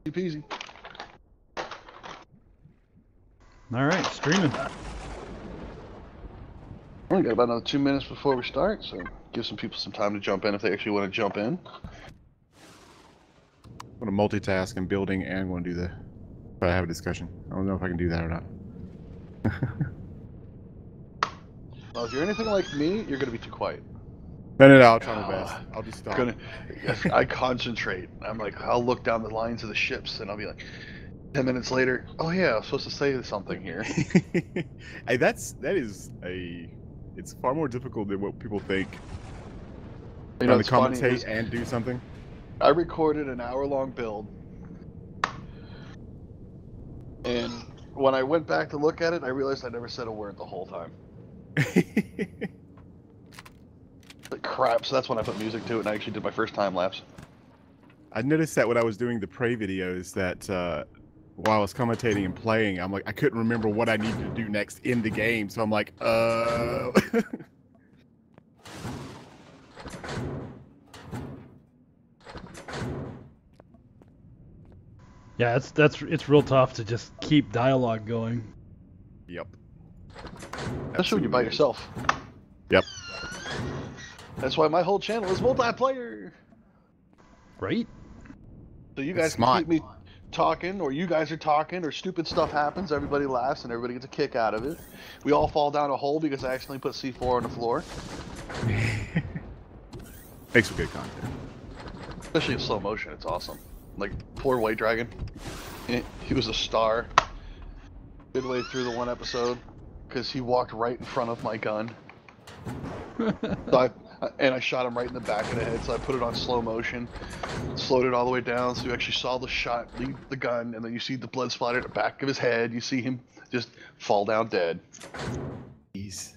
Easy peasy. All right, streaming. We got about another 2 minutes before we start, so give some people some time to jump in if they actually want to jump in. I'm going to multitask in building and I'm going to do the... But I have a discussion. I don't know if I can do that or not. Well, if you're anything like me, you're going to be too quiet. No, I'll try my best. I'll just stop. I concentrate. I'm like, I'll look down the lines of the ships and I'll be like, 10 minutes later, oh yeah, I was supposed to say something here. Hey, it's far more difficult than what people think. You know, to commentate and do something. I recorded an hour-long build, and when I went back to look at it, I realized I never said a word the whole time. Like, crap, so that's when I put music to it and I actually did my first time lapse. I noticed that when I was doing the Prey videos that while I was commentating and playing, I'm like, I couldn't remember what I needed to do next in the game, so I'm like, Yeah, it's real tough to just keep dialogue going. Yep. Especially when you're by yourself. Yep. That's why my whole channel is multiplayer. Right? So you guys can keep me talking, or you guys are talking, or stupid stuff happens, everybody laughs, and everybody gets a kick out of it. We all fall down a hole because I accidentally put C4 on the floor. Makes for good content. Especially in slow motion, it's awesome. Like, poor White Dragon. He was a star. Midway through the one episode, because he walked right in front of my gun. So I shot him right in the back of the head, so I put it on slow motion, slowed it all the way down, so you actually saw the shot leave the gun, and then you see the blood splatter at the back of his head. You see him just fall down dead. Jeez.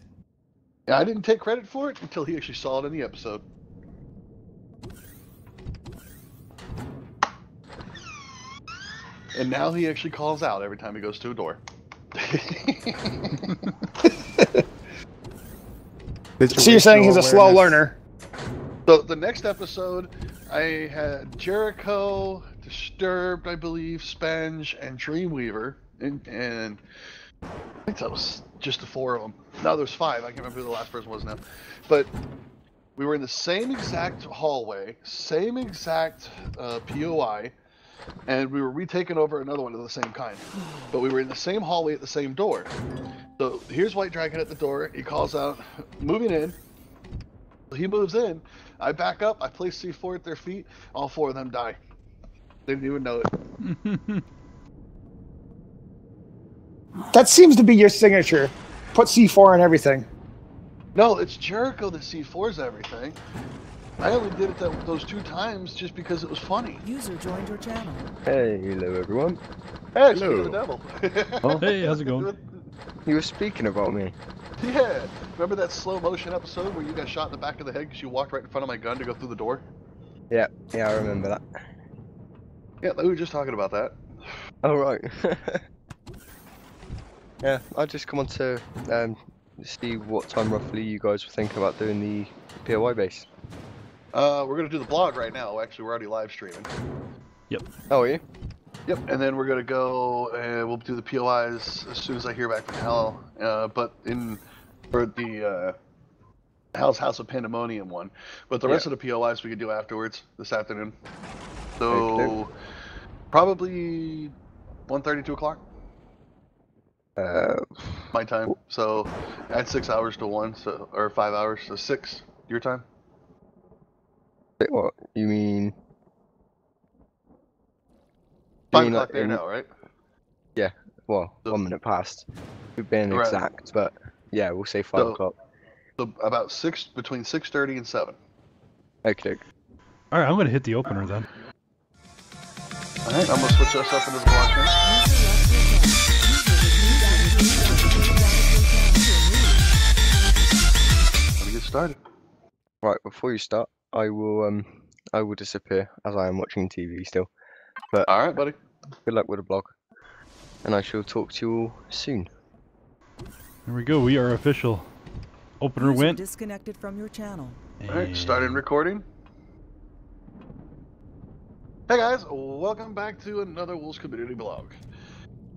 And I didn't take credit for it until he actually saw it in the episode. And now he actually calls out every time he goes to a door. So you're saying he's a slow learner? So the next episode, I had Jericho, Disturbed, I believe, Spenge, and Dreamweaver, and I think that was just the 4 of them. No, there's 5. I can't remember who the last person was now. But we were in the same exact hallway, same exact POI, and we were retaking over another one of the same kind. But we were in the same hallway at the same door. So here's White Dragon at the door. He calls out, moving in. He moves in. I back up. I place C4 at their feet. All 4 of them die. They didn't even know it. That seems to be your signature. Put C4 on everything. No, it's Jericho that C4s everything. I only did it those 2 times just because it was funny. User joined your channel. Hey, hello everyone. Hey, hello. The devil. Oh. Hey, how's it going? You were speaking about me. Yeah. Remember that slow motion episode where you got shot in the back of the head because you walked right in front of my gun to go through the door? Yeah, I remember that. Yeah, we were just talking about that. Oh, right. Yeah, I just come on to see what time roughly you guys were thinking about doing the POI base. We're going to do the blog right now. Actually, we're already live streaming. Yep. Oh, are you? Yep, and then we're going to go and we'll do the POIs as soon as I hear back from Hal. But for the Hal's House of Pandemonium one. But the rest of the POIs we can do afterwards this afternoon. So probably 1:30, 2 o'clock. My time. So add 6 hours to 1, so or 5 hours, so 6 your time. What? You mean? 5 o'clock there now, right? Yeah. Well, so, 1 minute past. We've been exact, but yeah, we'll say 5 o'clock. So about between 6:30 and 7. Okay. All right, I'm gonna hit the opener then. All right, I'm gonna switch us up into the blog now. Let me get started. Right, before you start, I will disappear as I am watching TV still. But all right, buddy. Good luck with the blog, and I shall talk to you all soon. There we go. We are official. Opener went. Disconnected from your channel. All right, starting recording. Hey guys, welcome back to another Wolves Community Blog.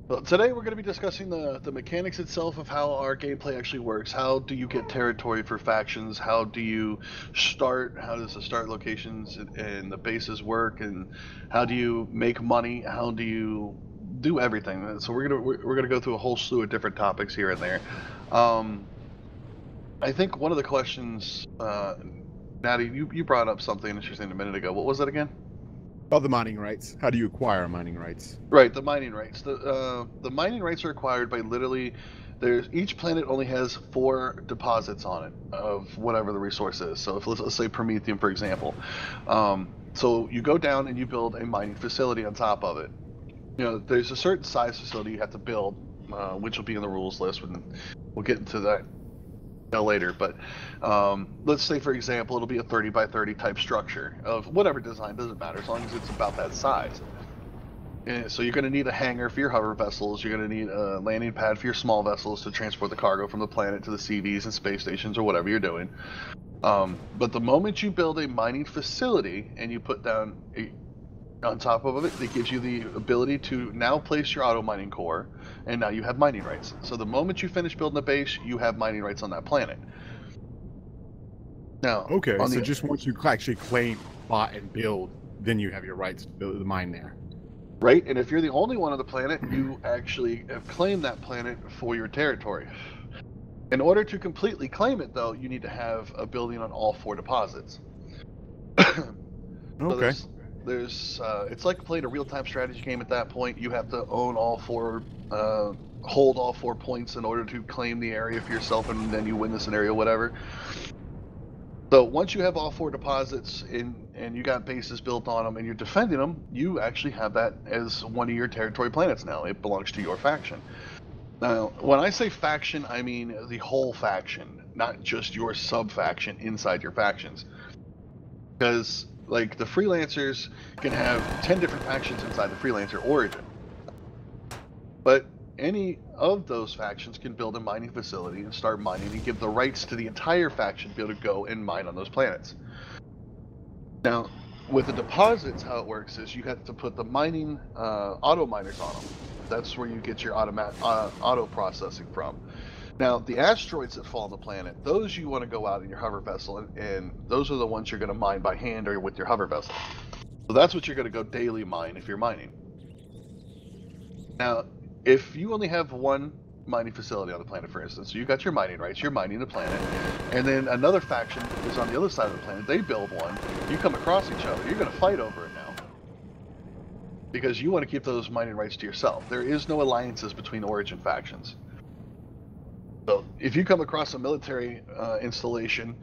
Well, today we're going to be discussing the mechanics itself of how our gameplay actually works. How do you get territory for factions? How do you start? How does the start locations and the bases work? And how do you make money? How do you do everything? So we're gonna go through a whole slew of different topics here and there. I think one of the questions, Natty, you brought up something interesting a minute ago. What was that again? Oh, the mining rights. How do you acquire mining rights? Right, the mining rights. The mining rights are acquired by literally, each planet only has 4 deposits on it of whatever the resource is. So if let's say Promethium, for example. So you go down and you build a mining facility on top of it. You know, there's a certain size facility you have to build, which will be in the rules list. We'll get into that later, but let's say, for example, it'll be a 30 by 30 type structure of whatever design, doesn't matter as long as it's about that size. And so you're going to need a hangar for your hover vessels, you're going to need a landing pad for your small vessels to transport the cargo from the planet to the CVs and space stations or whatever you're doing. But the moment you build a mining facility and you put down on top of it, it gives you the ability to now place your auto mining core, and now you have mining rights. So the moment you finish building the base, you have mining rights on that planet. Now, Okay, so just once you actually claim, buy, and build, then you have your rights to build the mine there. Right, and if you're the only one on the planet, you actually have claimed that planet for your territory. In order to completely claim it, though, you need to have a building on all 4 deposits. Okay. There's it's like playing a real-time strategy game at that point. You have to own all 4, hold all 4 points in order to claim the area for yourself, and then you win the scenario, whatever. So once you have all 4 deposits and you got bases built on them and you're defending them, you actually have that as one of your territory planets now. It belongs to your faction. Now, when I say faction, I mean the whole faction, not just your sub-faction inside your factions. Because like the freelancers can have 10 different factions inside the freelancer origin, but any of those factions can build a mining facility and start mining and give the rights to the entire faction to be able to go and mine on those planets. Now, with the deposits, how it works is you have to put the mining auto miners on them. That's where you get your auto processing from. Now, the asteroids that fall on the planet, those you want to go out in your hover vessel, and those are the ones you're going to mine by hand or with your hover vessel. So that's what you're going to go daily mine if you're mining. Now, if you only have 1 mining facility on the planet, for instance, so you got your mining rights, you're mining the planet, and then another faction is on the other side of the planet, they build one, you come across each other, you're going to fight over it now. Because you want to keep those mining rights to yourself. There is no alliances between origin factions. So if you come across a military installation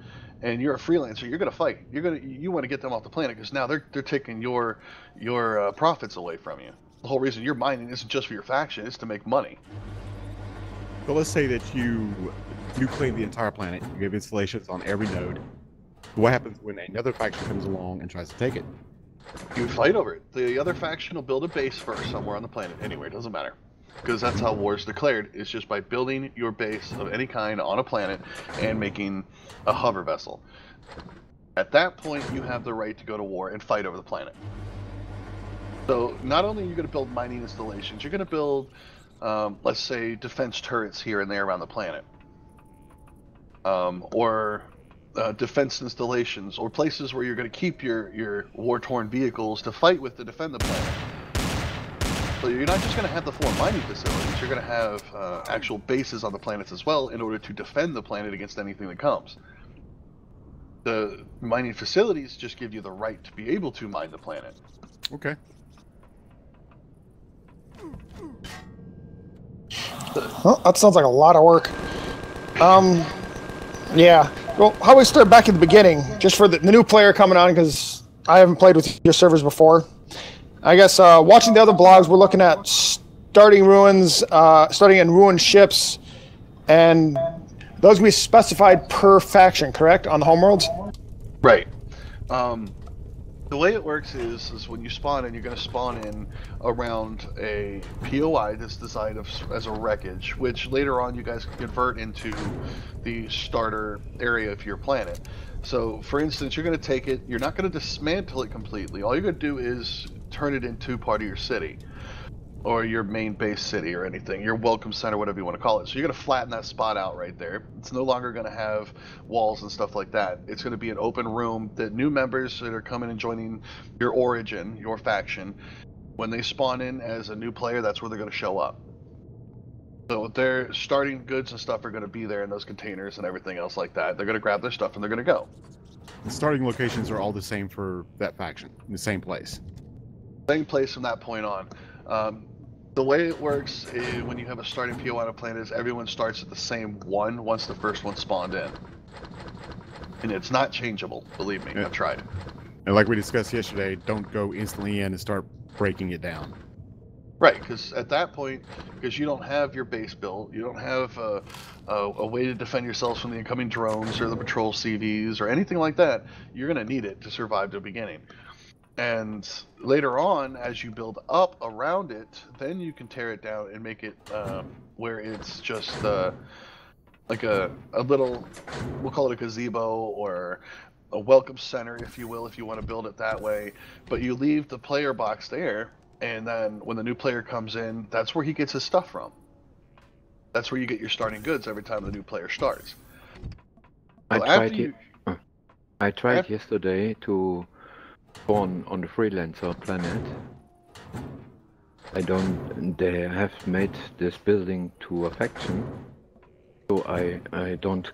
and you're a freelancer, you're going to fight. You want to get them off the planet because now they're taking your profits away from you. The whole reason you're mining isn't just for your faction; it's to make money. So let's say that you claim the entire planet. You have installations on every node. What happens when another faction comes along and tries to take it? You fight over it. The other faction will build a base first somewhere on the planet. Anywhere, it doesn't matter. Because that's how war is declared. It's just by building your base of any kind on a planet and making a hover vessel. At that point, you have the right to go to war and fight over the planet. So not only are you going to build mining installations, you're going to build, let's say, defense turrets here and there around the planet. Or defense installations, or places where you're going to keep your war-torn vehicles to fight with to defend the planet. So you're not just going to have the 4 mining facilities, you're going to have actual bases on the planets as well in order to defend the planet against anything that comes. The mining facilities just give you the right to be able to mine the planet. Okay. Well, that sounds like a lot of work. Yeah. Well, how we start back at the beginning, just for the new player coming on, because I haven't played with your servers before. I guess watching the other blogs, we're looking at starting ruins, starting in ruined ships, and those we specified per faction, correct, on the homeworlds? Right. The way it works is when you spawn in, you're going to spawn in around a POI that's designed as a wreckage, which later on you guys can convert into the starter area of your planet. So, for instance, you're going to take it, you're not going to dismantle it completely. All you're going to do is turn it into part of your city, or your main base city, or anything, your welcome center, whatever you want to call it. So you're going to flatten that spot out right there. It's no longer going to have walls and stuff like that. It's going to be an open room that new members that are coming and joining your origin, your faction, when they spawn in as a new player, that's where they're going to show up. So their starting goods and stuff are going to be there in those containers and everything else like that. They're going to grab their stuff and they're going to go. The starting locations are all the same for that faction, in the same place. Same place from that point on. The way it works is when you have a starting POI on a planet is everyone starts at the same one once the first one spawned in. And it's not changeable, believe me, I've tried. And like we discussed yesterday, don't go instantly in and start breaking it down. Right, because at that point, because you don't have your base built, you don't have a way to defend yourselves from the incoming drones or the patrol CVs or anything like that, you're going to need it to survive the beginning. And later on, as you build up around it, then you can tear it down and make it where it's just like a little, we'll call it a gazebo or a welcome center, if you will, if you want to build it that way. But you leave the player box there, and then when the new player comes in, that's where he gets his stuff from. That's where you get your starting goods every time the new player starts. So I tried yesterday to spawn on the freelancer planet. They have made this building to a faction, so I don't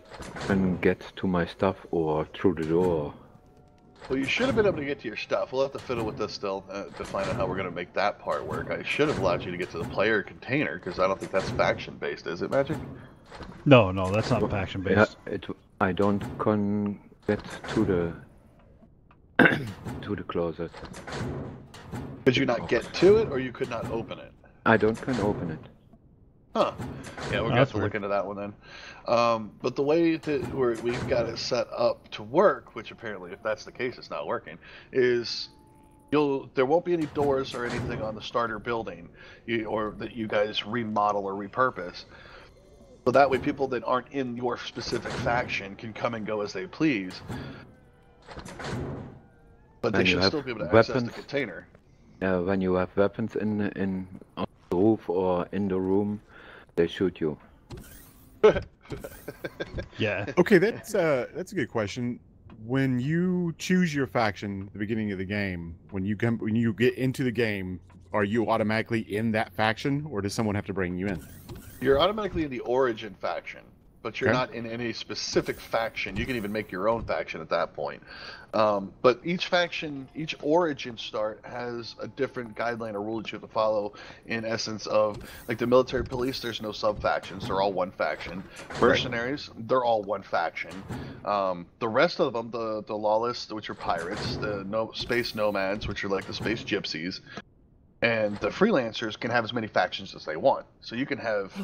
can get to my stuff or through the door. Well, you should have been able to get to your stuff. We'll have to fiddle with this still to find out how we're going to make that part work. I should have allowed you to get to the player container, because I don't think that's faction-based, is it, Magic? No, that's not faction based. Yeah, I don't get to the to the closet. Could you not get to it, or you could not open it? I don't can open it. Huh. Yeah, we're going to have to look into that one then. But the way that we've got it set up to work, which apparently, if that's the case, it's not working, is there won't be any doors or anything on the starter building, or that you guys remodel or repurpose. So that way people that aren't in your specific faction can come and go as they please. But they should still be able to access the container. When you have weapons on the roof or in the room, they shoot you. Yeah. Okay, that's a good question. When you choose your faction at the beginning of the game, when you get into the game, are you automatically in that faction, or does someone have to bring you in? You're automatically in the origin faction, but you're Okay. not in any specific faction. You can even make your own faction at that point. But each faction, each origin start has a different guideline or rule that you have to follow, in essence of, like the military police, there's no sub-factions, they're all one faction. Mercenaries, they're all one faction. The rest of them, the lawless, which are pirates, the space nomads, which are like the space gypsies, and the freelancers can have as many factions as they want. So you can have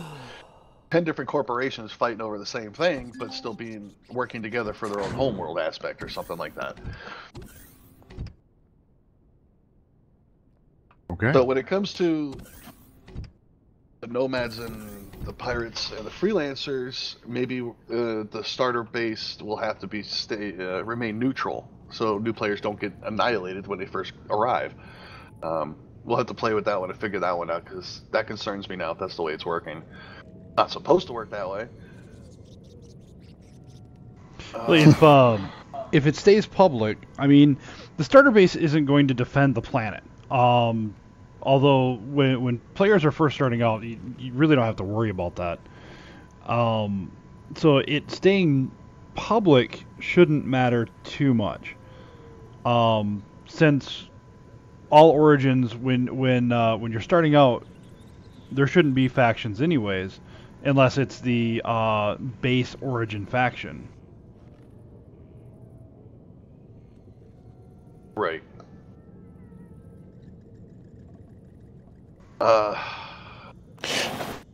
10 different corporations fighting over the same thing, but still working together for their own homeworld aspect or something like that. Okay. So when it comes to the nomads and the pirates and the freelancers, maybe the starter base will have to remain neutral, so new players don't get annihilated when they first arrive. We'll have to play with that one and figure that one out, because that concerns me now if that's the way it's working. Not supposed to work that way. Well, if it stays public, I mean, the starter base isn't going to defend the planet. Although when players are first starting out, you really don't have to worry about that. So it staying public shouldn't matter too much, since all origins, when you're starting out, there shouldn't be factions anyways, unless it's the base origin faction. Right.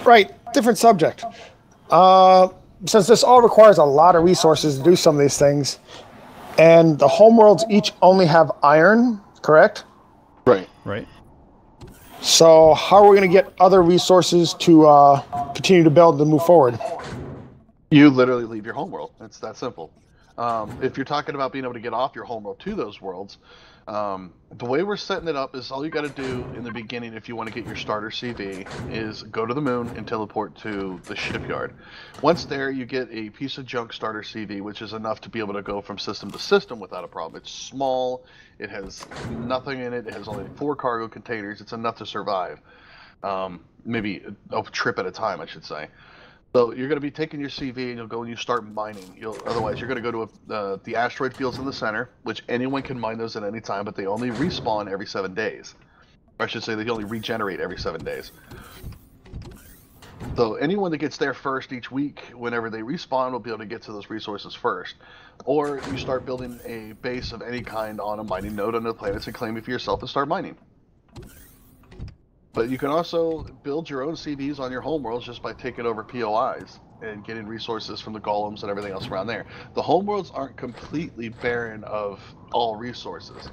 Right, different subject. Since this all requires a lot of resources to do some of these things, and the homeworlds each only have iron, correct? Right. Right. So how are we going to get other resources to continue to build and move forward? You literally leave your homeworld. It's that simple. If you're talking about being able to get off your homeworld to those worlds, The way we're setting it up is all you got to do in the beginning if you want to get your starter CV is go to the moon and teleport to the shipyard. Once there, you get a piece of junk starter CV, which is enough to be able to go from system to system without a problem. It's small, it has nothing in it, it has only 4 cargo containers, it's enough to survive. Maybe a trip at a time, I should say. So you're going to be taking your CV and you'll go and you start mining. Otherwise, you're going to go to the asteroid fields in the center, which anyone can mine those at any time, but they only respawn every 7 days. Or I should say they only regenerate every 7 days. So anyone that gets there first each week, whenever they respawn, will be able to get to those resources first. Or you start building a base of any kind on a mining node on the planets and claim it for yourself and start mining. But you can also build your own CVs on your homeworlds just by taking over POIs and getting resources from the golems and everything else around there. The homeworlds aren't completely barren of all resources.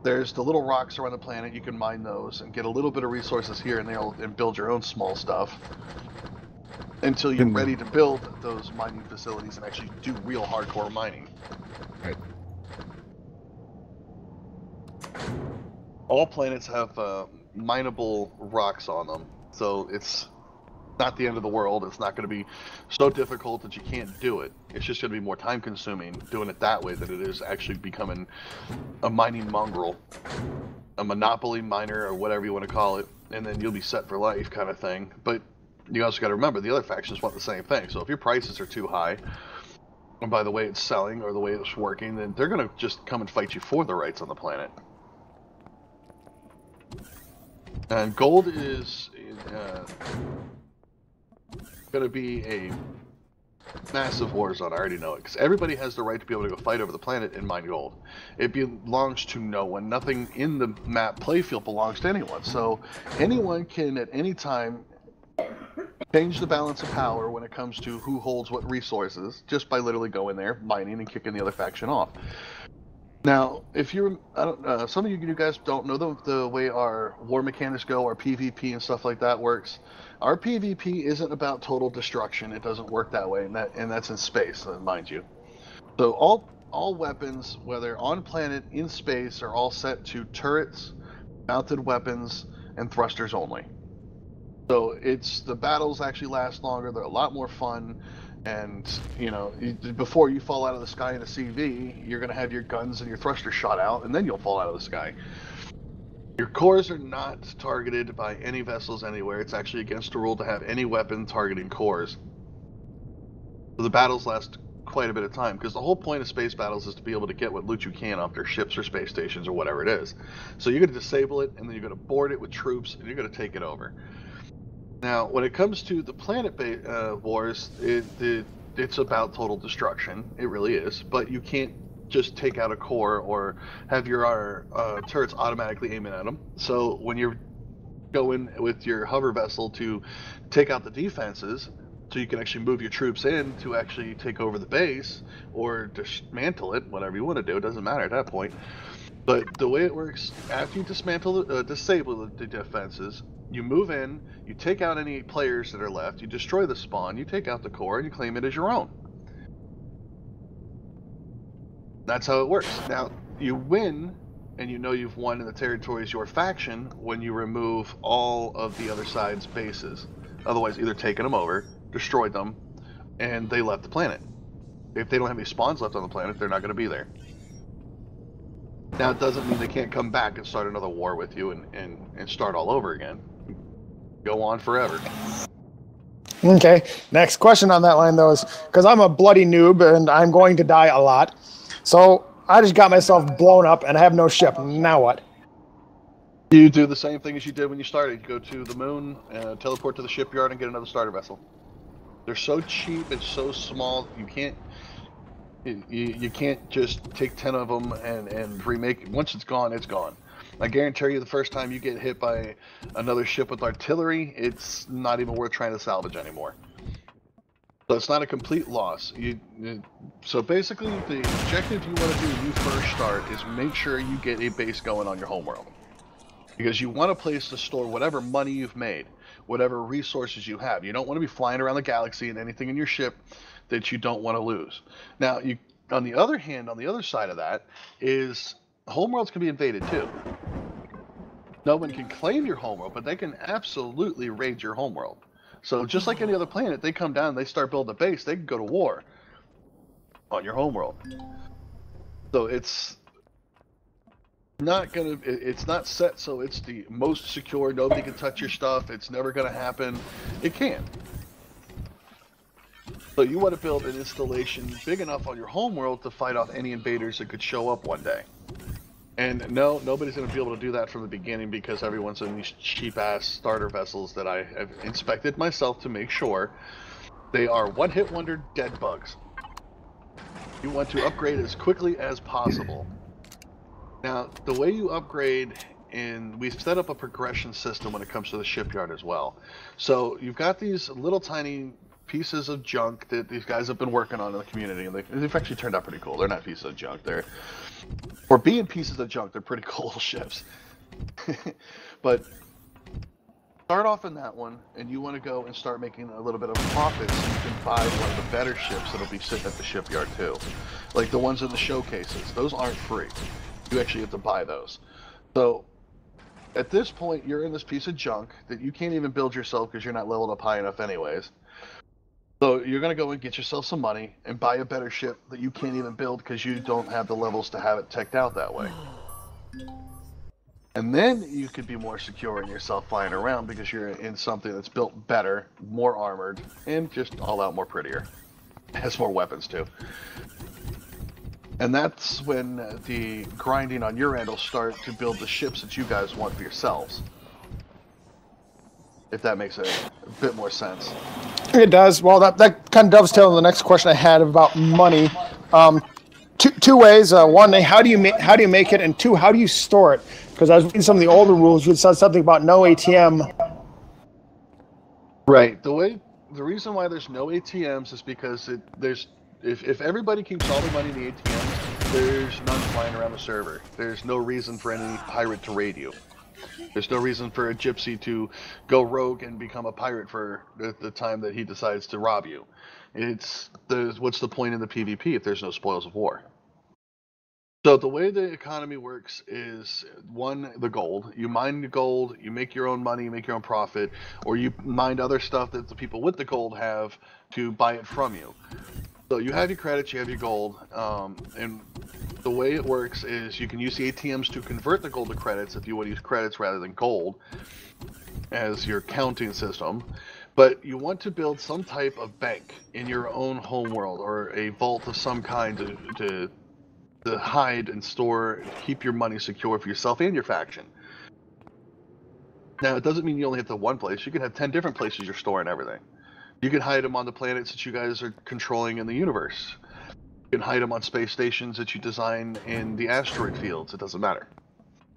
There's the little rocks around the planet, you can mine those and get a little bit of resources here and there and build your own small stuff until you're ready to build those mining facilities and actually do real hardcore mining. Right. All planets have mineable rocks on them, so it's not the end of the world. It's not going to be so difficult that you can't do it. It's just going to be more time consuming doing it that way than it is actually becoming a mining mongrel, a monopoly miner, or whatever you want to call it, and then you'll be set for life kind of thing. But you also got to remember the other factions want the same thing. So if your prices are too high, and by the way it's selling or the way it's working, then they're going to just come and fight you for the rights on the planet. And gold is going to be a massive war zone. I already know it, because everybody has the right to be able to go fight over the planet and mine gold. It belongs to no one. Nothing in the map playfield belongs to anyone. So anyone can at any time change the balance of power when it comes to who holds what resources, just by literally going there, mining, and kicking the other faction off. Now, if you're, some of you guys don't know the way our war mechanics go, our PvP and stuff like that works. Our PvP isn't about total destruction. It doesn't work that way, and that's in space, mind you. So all weapons, whether on planet, in space, are all set to turrets, mounted weapons, and thrusters only. So the battles actually last longer. They're a lot more fun. And, you know, before you fall out of the sky in a CV, you're going to have your guns and your thrusters shot out, and then you'll fall out of the sky. Your cores are not targeted by any vessels anywhere. It's actually against the rule to have any weapon targeting cores. So the battles last quite a bit of time, because the whole point of space battles is to be able to get what loot you can off their ships or space stations or whatever it is. So you're going to disable it, and then you're going to board it with troops, and you're going to take it over. Now, when it comes to the planet wars, it's about total destruction. It really is. But you can't just take out a core or have your turrets automatically aiming at them. So when you're going with your hover vessel to take out the defenses, so you can actually move your troops in to actually take over the base or dismantle it, whatever you want to do, it doesn't matter at that point. But the way it works, after you disable the defenses, you move in, you take out any players that are left, you destroy the spawn, you take out the core, and you claim it as your own. That's how it works. Now, you win, and you know you've won in the territories your faction when you remove all of the other side's bases. Otherwise, either taken them over, destroyed them, and they left the planet. If they don't have any spawns left on the planet, they're not going to be there. Now, it doesn't mean they can't come back and start another war with you and start all over again. Go on forever. Okay, next question on that line, though, is because I'm a bloody noob and I'm going to die a lot. So I just got myself blown up and I have no ship. Now what? You do the same thing as you did when you started. You go to the moon, teleport to the shipyard, and get another starter vessel. They're so cheap and so small, you can't just take 10 of them and remake it. Once it's gone, it's gone. I guarantee you the first time you get hit by another ship with artillery, it's not even worth trying to salvage anymore. So it's not a complete loss. So basically, the objective you want to do when you first start is make sure you get a base going on your homeworld. Because you want a place to store whatever money you've made, whatever resources you have. You don't want to be flying around the galaxy and anything in your ship that you don't want to lose. Now, on the other hand, on the other side of that, is homeworlds can be invaded too. No one can claim your homeworld, but they can absolutely raid your homeworld. So just like any other planet, they come down, they start building a base, they can go to war on your homeworld. So it's not set so it's the most secure, nobody can touch your stuff, it's never gonna happen. It can. So you want to build an installation big enough on your homeworld to fight off any invaders that could show up one day. And no, nobody's going to be able to do that from the beginning because everyone's in these cheap-ass starter vessels that I have inspected myself to make sure they are one-hit wonder dead bugs. You want to upgrade as quickly as possible. Now, the way you upgrade, and we've set up a progression system when it comes to the shipyard as well. So you've got these little tiny pieces of junk that these guys have been working on in the community, and they've actually turned out pretty cool. They're not pieces of junk. For being pieces of junk, they're pretty cool little ships. But start off in that one, and you want to go and start making a little bit of profit so you can buy one of the better ships that'll be sitting at the shipyard too. Like the ones in the showcases. Those aren't free. You actually have to buy those. So at this point, you're in this piece of junk that you can't even build yourself because you're not leveled up high enough anyways. So you're going to go and get yourself some money and buy a better ship that you can't even build because you don't have the levels to have it teched out that way. And then you could be more secure in yourself flying around because you're in something that's built better, more armored, and just all out more prettier. It has more weapons too. And that's when the grinding on your end will start to build the ships that you guys want for yourselves. If that makes a bit more sense. It does. Well, that kind of dovetails on the next question I had about money. Two ways. One, how do you make it, and two, how do you store it? Because I was reading some of the older rules. You said something about no ATM. Right. The reason why there's no ATMs is because if everybody keeps all the money in the ATMs, there's none flying around the server. There's no reason for any pirate to raid you. There's no reason for a gypsy to go rogue and become a pirate for the time that he decides to rob you. What's the point in the PvP if there's no spoils of war? So the way the economy works is, one, the gold. You mine the gold, you make your own money, you make your own profit, or you mine other stuff that the people with the gold have to buy it from you. So you have your credits, you have your gold, and the way it works is you can use the ATMs to convert the gold to credits if you want to use credits rather than gold as your counting system. But you want to build some type of bank in your own homeworld or a vault of some kind to hide and store, keep your money secure for yourself and your faction. Now, it doesn't mean you only hit the one place. You can have 10 different places you're storing everything. You can hide them on the planets that you guys are controlling in the universe. You can hide them on space stations that you design in the asteroid fields. It doesn't matter.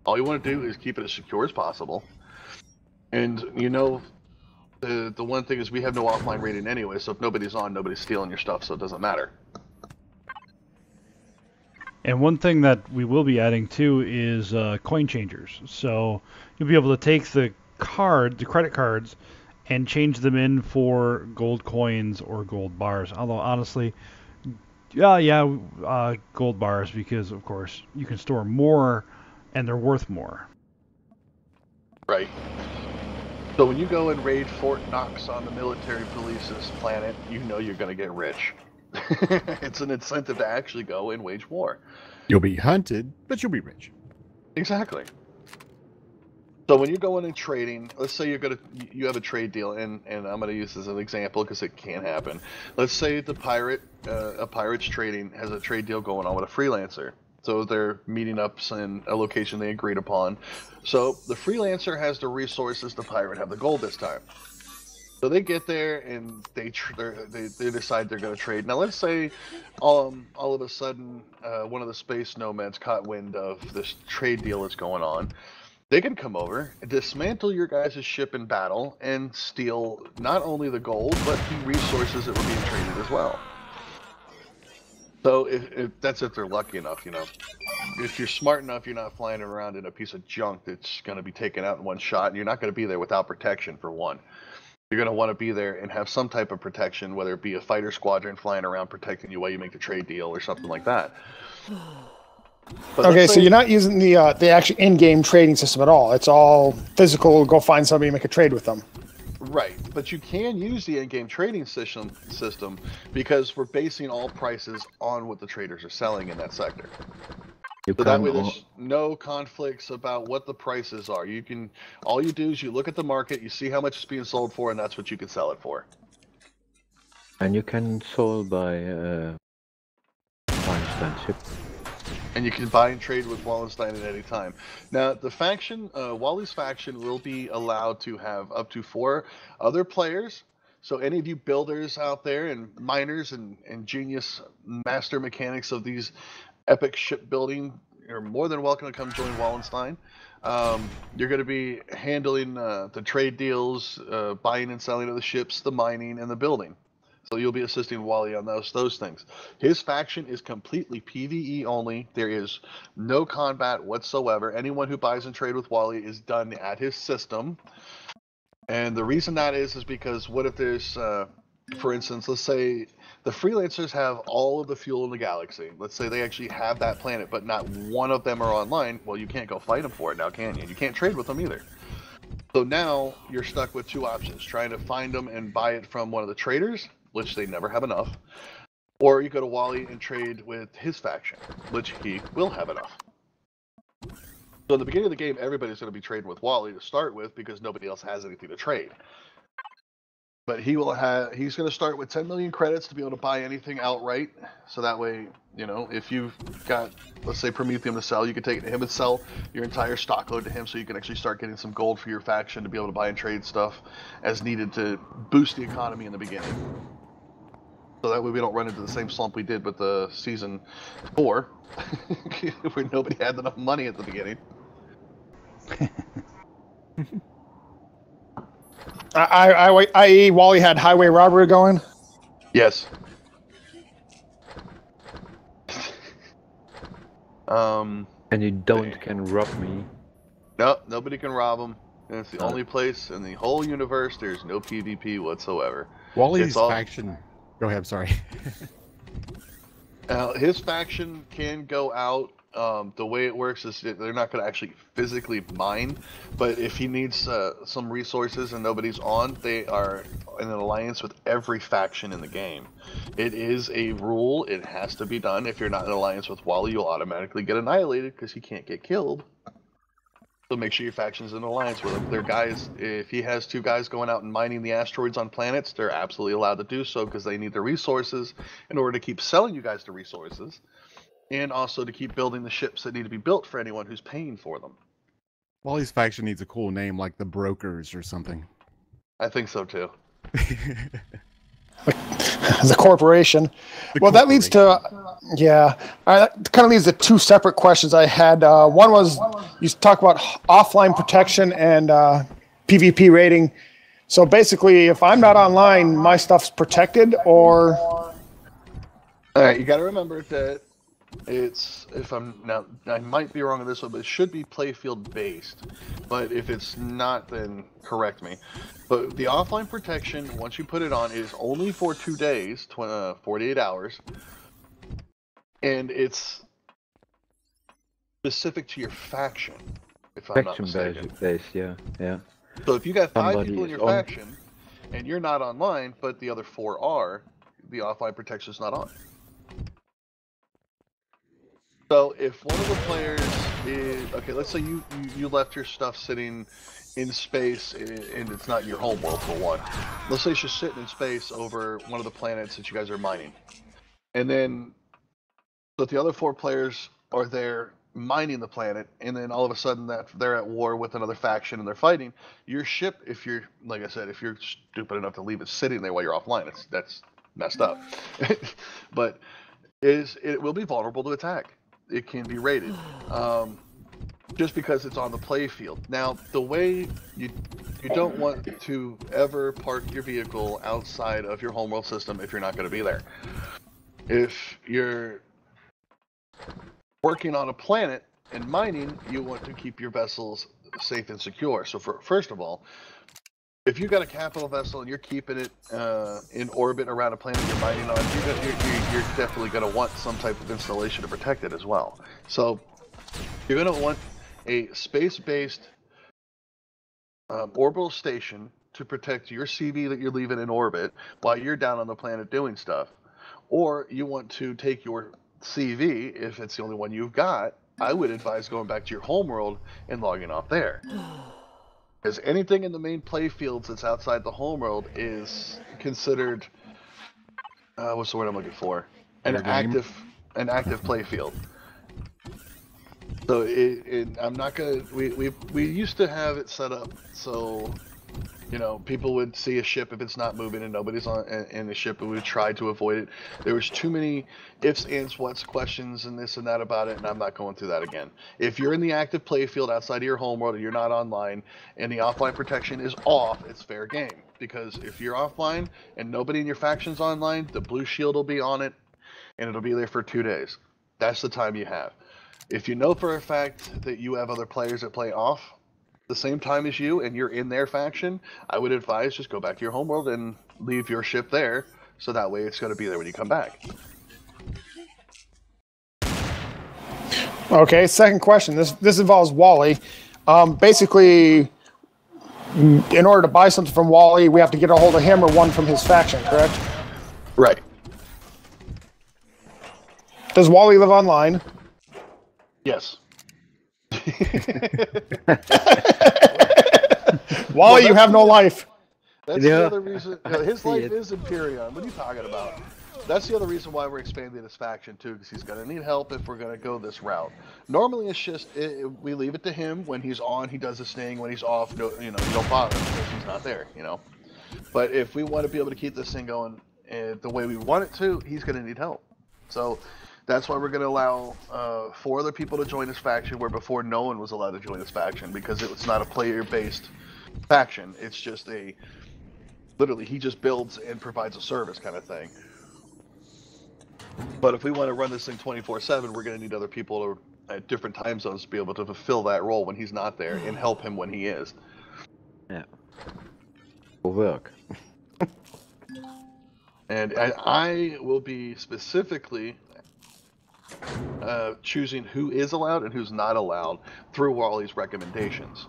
All you want to do is keep it as secure as possible. And you know, the one thing is we have no offline rating anyway, so if nobody's on, nobody's stealing your stuff, so it doesn't matter. And one thing that we will be adding too is coin changers. So you'll be able to take the credit cards, and change them in for gold coins or gold bars. Although honestly, gold bars, because of course you can store more and they're worth more. Right. So when you go and raid Fort Knox on the military police's planet, you know you're going to get rich. It's an incentive to actually go and wage war. You'll be hunted, but you'll be rich. Exactly. So when you go in and trading, let's say you have a trade deal, and I'm gonna use this as an example because it can happen. Let's say a pirate's trading has a trade deal going on with a freelancer. So they're meeting up in a location they agreed upon. So the freelancer has the resources, the pirate have the gold this time. So they get there and they decide they're going to trade. Now let's say all of a sudden one of the space nomads caught wind of this trade deal that's going on. They can come over, dismantle your guys' ship in battle, and steal not only the gold, but the resources that were being traded as well. So if that's if they're lucky enough, you know. If you're smart enough, you're not flying around in a piece of junk that's going to be taken out in one shot, and you're not going to be there without protection, for one. You're going to want to be there and have some type of protection, whether it be a fighter squadron flying around protecting you while you make the trade deal or something like that. But Okay, let's so say- you're not using the actual in-game trading system at all. It's all physical. Go find somebody and make a trade with them. Right, but you can use the in-game trading system because we're basing all prices on what the traders are selling in that sector. You So that can way al- there's no conflicts about what the prices are. All you do is you look at the market, you see how much it's being sold for, and that's what you can sell it for. and you can solve by Einstein ship. And you can buy and trade with Wallenstein at any time. Now, the faction, Wally's faction, will be allowed to have up to 4 other players. So any of you builders out there and miners and genius master mechanics of these epic shipbuilding, you're more than welcome to come join Wallenstein. You're going to be handling the trade deals, buying and selling of the ships, the mining, and the building. So you'll be assisting Wally on those things. His faction is completely PvE only. There is no combat whatsoever. Anyone who buys and trade with Wally is done at his system. And the reason that is because what if there's, for instance, let's say the freelancers have all of the fuel in the galaxy. Let's say they actually have that planet, but not one of them are online. Well, you can't go fight them for it now, can you? You can't trade with them either. So now you're stuck with 2 options: trying to find them and buy it from one of the traders, which they never have enough, or you go to Wally and trade with his faction, which he will have enough. So in the beginning of the game, everybody's going to be trading with Wally to start with because nobody else has anything to trade. But he's going to start with 10 million credits to be able to buy anything outright. So that way, if you've got, let's say, Prometheum to sell, you can take it to him and sell your entire stock load to him, so you can actually start getting some gold for your faction to be able to buy and trade stuff as needed to boost the economy in the beginning. So that way we don't run into the same slump we did with the season 4, where nobody had enough money at the beginning. I.e., Wally had highway robbery going. Yes. And you can rob me. No, nobody can rob him. And it's the only place in the whole universe there's no PvP whatsoever. Wally's faction. Go ahead. I'm sorry. His faction can go out. The way it works is they're not going to actually physically mine, but if he needs some resources and nobody's on, they are in an alliance with every faction in the game. It is a rule. It has to be done. If you're not in an alliance with Wally, you'll automatically get annihilated because he can't get killed. So make sure your faction's in an alliance with him. They're guys, if he has 2 guys going out and mining the asteroids on planets, they're absolutely allowed to do so because they need the resources in order to keep selling you guys the resources, and also to keep building the ships that need to be built for anyone who's paying for them. Wally's faction needs a cool name like the Brokers or something. I think so too. The corporation. That leads to, that kind of leads to 2 separate questions I had. One was, you talk about offline protection and PvP rating. So basically, if I'm not online, my stuff's protected, or... All right, you got to remember that it's, I might be wrong on this one, but it should be playfield based. But if it's not, then correct me. But the offline protection, once you put it on, is only for 2 days, 48 hours. And it's specific to your faction, if I'm not mistaken. Base, yeah. So if you got 5 Somebody people in is your on. faction, and you're not online, but the other 4 are, the offline protection is not on. So if one of the players is, okay, let's say you left your stuff sitting in space and it's not your home world for one. Let's say it's just sitting in space over one of the planets that you guys are mining. And then, so the other 4 players are there mining the planet, and then all of a sudden that they're at war with another faction and they're fighting. Your ship, if you're, like I said, if you're stupid enough to leave it sitting there while you're offline, that's messed up. But it will be vulnerable to attack. It can be raided, just because it's on the play field. Now, the way you don't want to ever park your vehicle outside of your homeworld system if you're not going to be there. If you're working on a planet and mining, you want to keep your vessels safe and secure. So first of all, if you got a capital vessel and you're keeping it in orbit around a planet you're mining on, you're definitely going to want some type of installation to protect it as well. So you're going to want a space-based orbital station to protect your CV that you're leaving in orbit while you're down on the planet doing stuff. Or you want to take your CV, if it's the only one you've got, I would advise going back to your homeworld and logging off there. Because anything in the main play fields that's outside the homeworld is considered, what's the word I'm looking for? An active play field. So I'm not gonna. We used to have it set up so, you know, people would see a ship if it's not moving and nobody's on in the ship, and we would try to avoid it. There was too many ifs, ands, whats, questions, and this and that about it, and I'm not going through that again. If you're in the active play field outside of your homeworld and you're not online, and the offline protection is off, it's fair game. Because if you're offline and nobody in your faction's online, the blue shield will be on it, and it'll be there for 2 days. That's the time you have. If you know for a fact that you have other players that play off the same time as you and you're in their faction, I would advise just go back to your homeworld and leave your ship there, so that way it's going to be there when you come back. Okay, second question. This involves Wally. Basically, in order to buy something from Wally, we have to get a hold of him or one from his faction, correct? Right. Does Wally live online? Yes. Wally, you have no life. That's the other reason. His life is Imperion. What are you talking about? That's the other reason why we're expanding this faction too, because he's going to need help if we're going to go this route. Normally, it's just we leave it to him. When he's on, he does his thing. When he's off, you don't bother him because he's not there. You know. But if we want to be able to keep this thing going the way we want it to, he's going to need help. So that's why we're going to allow 4 other people to join this faction, where before no one was allowed to join this faction, because it's not a player-based faction. It's just literally, he just builds and provides a service kind of thing. But if we want to run this thing 24/7, we're going to need other people at different time zones to be able to fulfill that role when he's not there and help him when he is. Yeah. Will work. And I will be specifically choosing who is allowed and who's not allowed through Wally's recommendations.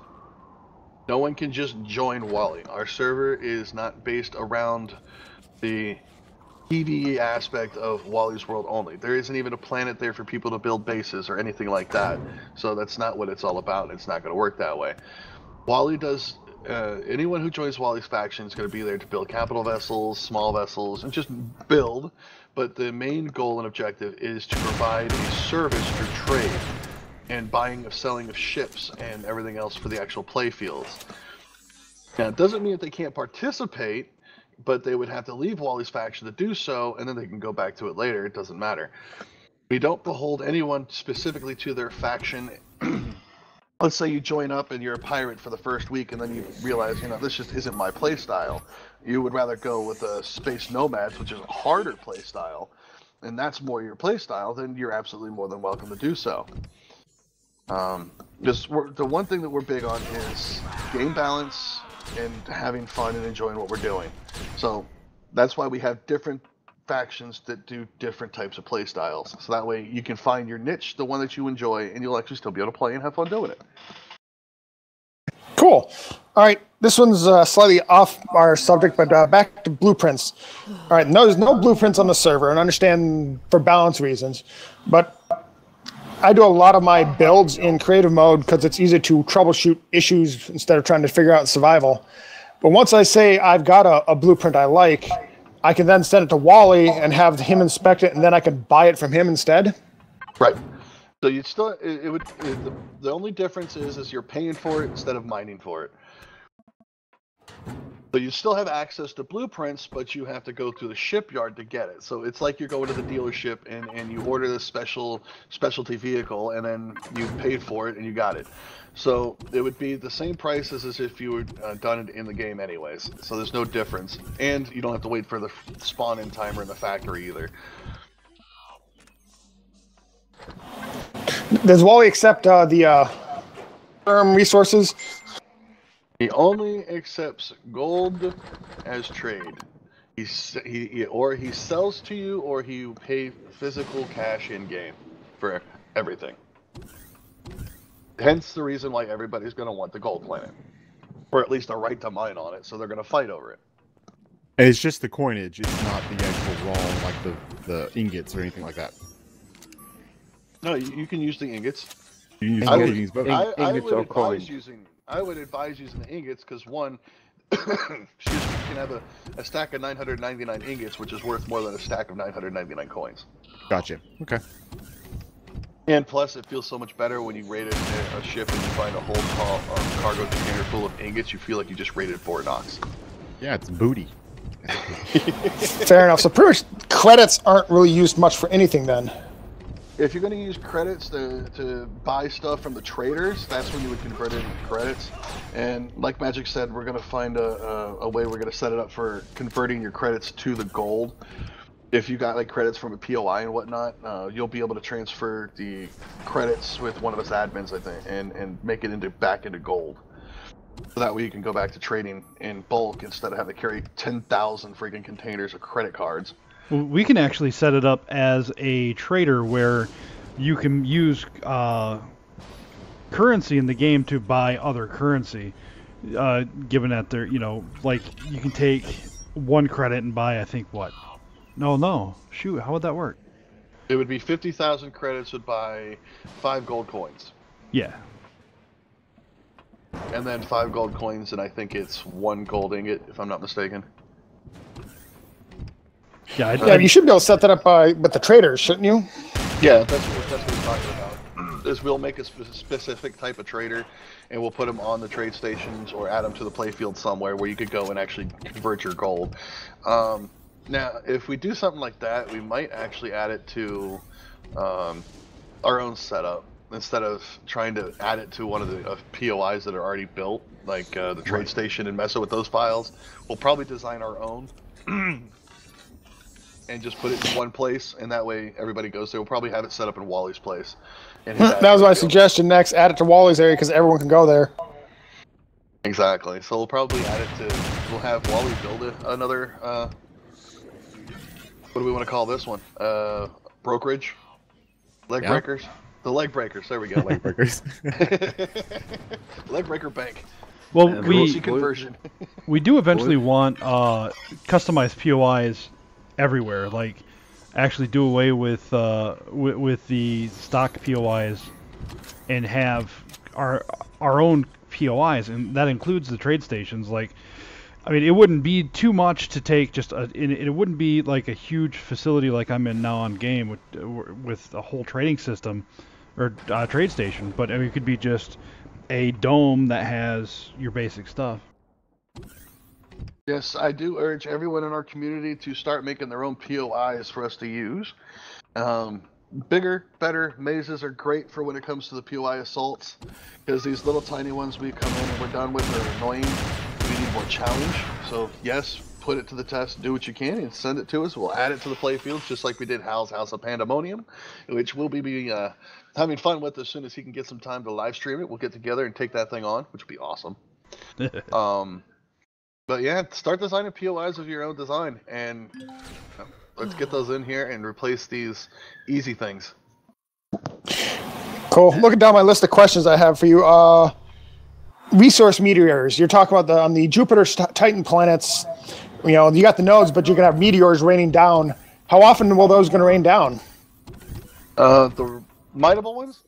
No one can just join Wally. Our server is not based around the PvE aspect of Wally's World only. There isn't even a planet there for people to build bases or anything like that. So that's not what it's all about. It's not going to work that way. Wally does... anyone who joins Wally's faction is going to be there to build capital vessels, small vessels, and just build. But the main goal and objective is to provide a service for trade and buying and selling of ships and everything else for the actual play fields. Now, it doesn't mean that they can't participate, but they would have to leave Wally's faction to do so, and then they can go back to it later. It doesn't matter. We don't behold anyone specifically to their faction. Let's say you join up and you're a pirate for the first week, and then you realize, this just isn't my play style. You would rather go with Space Nomads, which is a harder play style, and that's more your play style, then you're absolutely more than welcome to do so. The one thing that we're big on is game balance and having fun and enjoying what we're doing. So that's why we have different factions that do different types of play styles. So that way you can find your niche, the one that you enjoy, and you'll actually still be able to play and have fun doing it. Cool. All right, this one's slightly off our subject, but back to blueprints. All right, there's no blueprints on the server, and I understand for balance reasons, but I do a lot of my builds in creative mode because it's easy to troubleshoot issues instead of trying to figure out survival. But once I say I've got a blueprint I like, I can then send it to Wally and have him inspect it, and then I can buy it from him instead? Right. So you'd still, the only difference is you're paying for it instead of mining for it. So you still have access to blueprints, but you have to go through the shipyard to get it. So it's like you're going to the dealership and you order this specialty vehicle, and then you paid for it and you got it. So it would be the same price as if you had done it in the game anyways. So there's no difference. And you don't have to wait for the spawn-in timer in the factory either. Does Wally accept the resources? He only accepts gold as trade. He sells to you, or he pay physical cash in game for everything. Hence the reason why everybody's going to want the gold planet, or at least a right to mine on it. So they're going to fight over it. And it's just the coinage. It's not the actual raw, like the ingots or anything like that. No, you can use the ingots. You can use, I you would- can use both. Ingots or coins. I would advise using the ingots because one, excuse me, you can have a stack of 999 ingots, which is worth more than a stack of 999 coins. Gotcha. Okay. And plus, it feels so much better when you raid a ship and you find a whole cargo container full of ingots. You feel like you just raided Fort Knox. Yeah, it's booty. Fair enough. So pretty much credits aren't really used much for anything then. If you're going to use credits to buy stuff from the traders, that's when you would convert it into credits. And like Magic said, we're going to find a way we're going to set it up for converting your credits to the gold. If you got like credits from a POI and whatnot, you'll be able to transfer the credits with one of us admins, I think, and make it back into gold. So that way you can go back to trading in bulk instead of having to carry 10,000 freaking containers of credit cards. We can actually set it up as a trader where you can use currency in the game to buy other currency. Given that they're, like you can take 1 credit and buy, I think, what? No. Shoot, how would that work? It would be 50,000 credits would buy 5 gold coins. Yeah. And then 5 gold coins, and I think it's 1 gold ingot, if I'm not mistaken. Yeah, Yeah, you should be able to set that up with the traders, shouldn't you? Yeah, that's what he's talking about. Is we'll make a specific type of trader, and we'll put them on the trade stations or add them to the playfield somewhere where you could go and actually convert your gold. Now, if we do something like that, we might actually add it to our own setup instead of trying to add it to one of the POIs that are already built, like the trade station, and mess with those files. We'll probably design our own. And just put it in one place, and that way everybody goes there. We'll probably have it set up in Wally's place. And That was my suggestion next. Add it to Wally's area because everyone can go there. Exactly. So we'll probably add it to. We'll have Wally build another. What do we want to call this one? Brokerage. Leg breakers. The leg breakers. There we go. Leg breakers. Leg breaker bank. Well, Currency conversion. we do eventually want customized POIs everywhere. Like, actually do away with the stock POIs and have our own POIs, and that includes the trade stations. Like, I mean, it wouldn't be too much to take just it wouldn't be like a huge facility like I'm in now on game with a whole trading system or trade station, but I mean, it could be just a dome that has your basic stuff. Yes, I do urge everyone in our community to start making their own POIs for us to use. Bigger, better mazes are great for when it comes to the POI assaults, because these little tiny ones we come in and we're done with are annoying. We need more challenge. So yes, put it to the test, do what you can, and send it to us. We'll add it to the playfields, just like we did Hal's House of Pandemonium, which we'll be having fun with as soon as he can get some time to live stream it. We'll get together and take that thing on, which would be awesome. But yeah, start designing POIs of your own design, and let's get those in here and replace these easy things. Cool. Looking down my list of questions I have for you. Resource meteors. You're talking about on the Jupiter Titan planets. You got the nodes, but you're gonna have meteors raining down. How often will those gonna rain down? The mineable ones?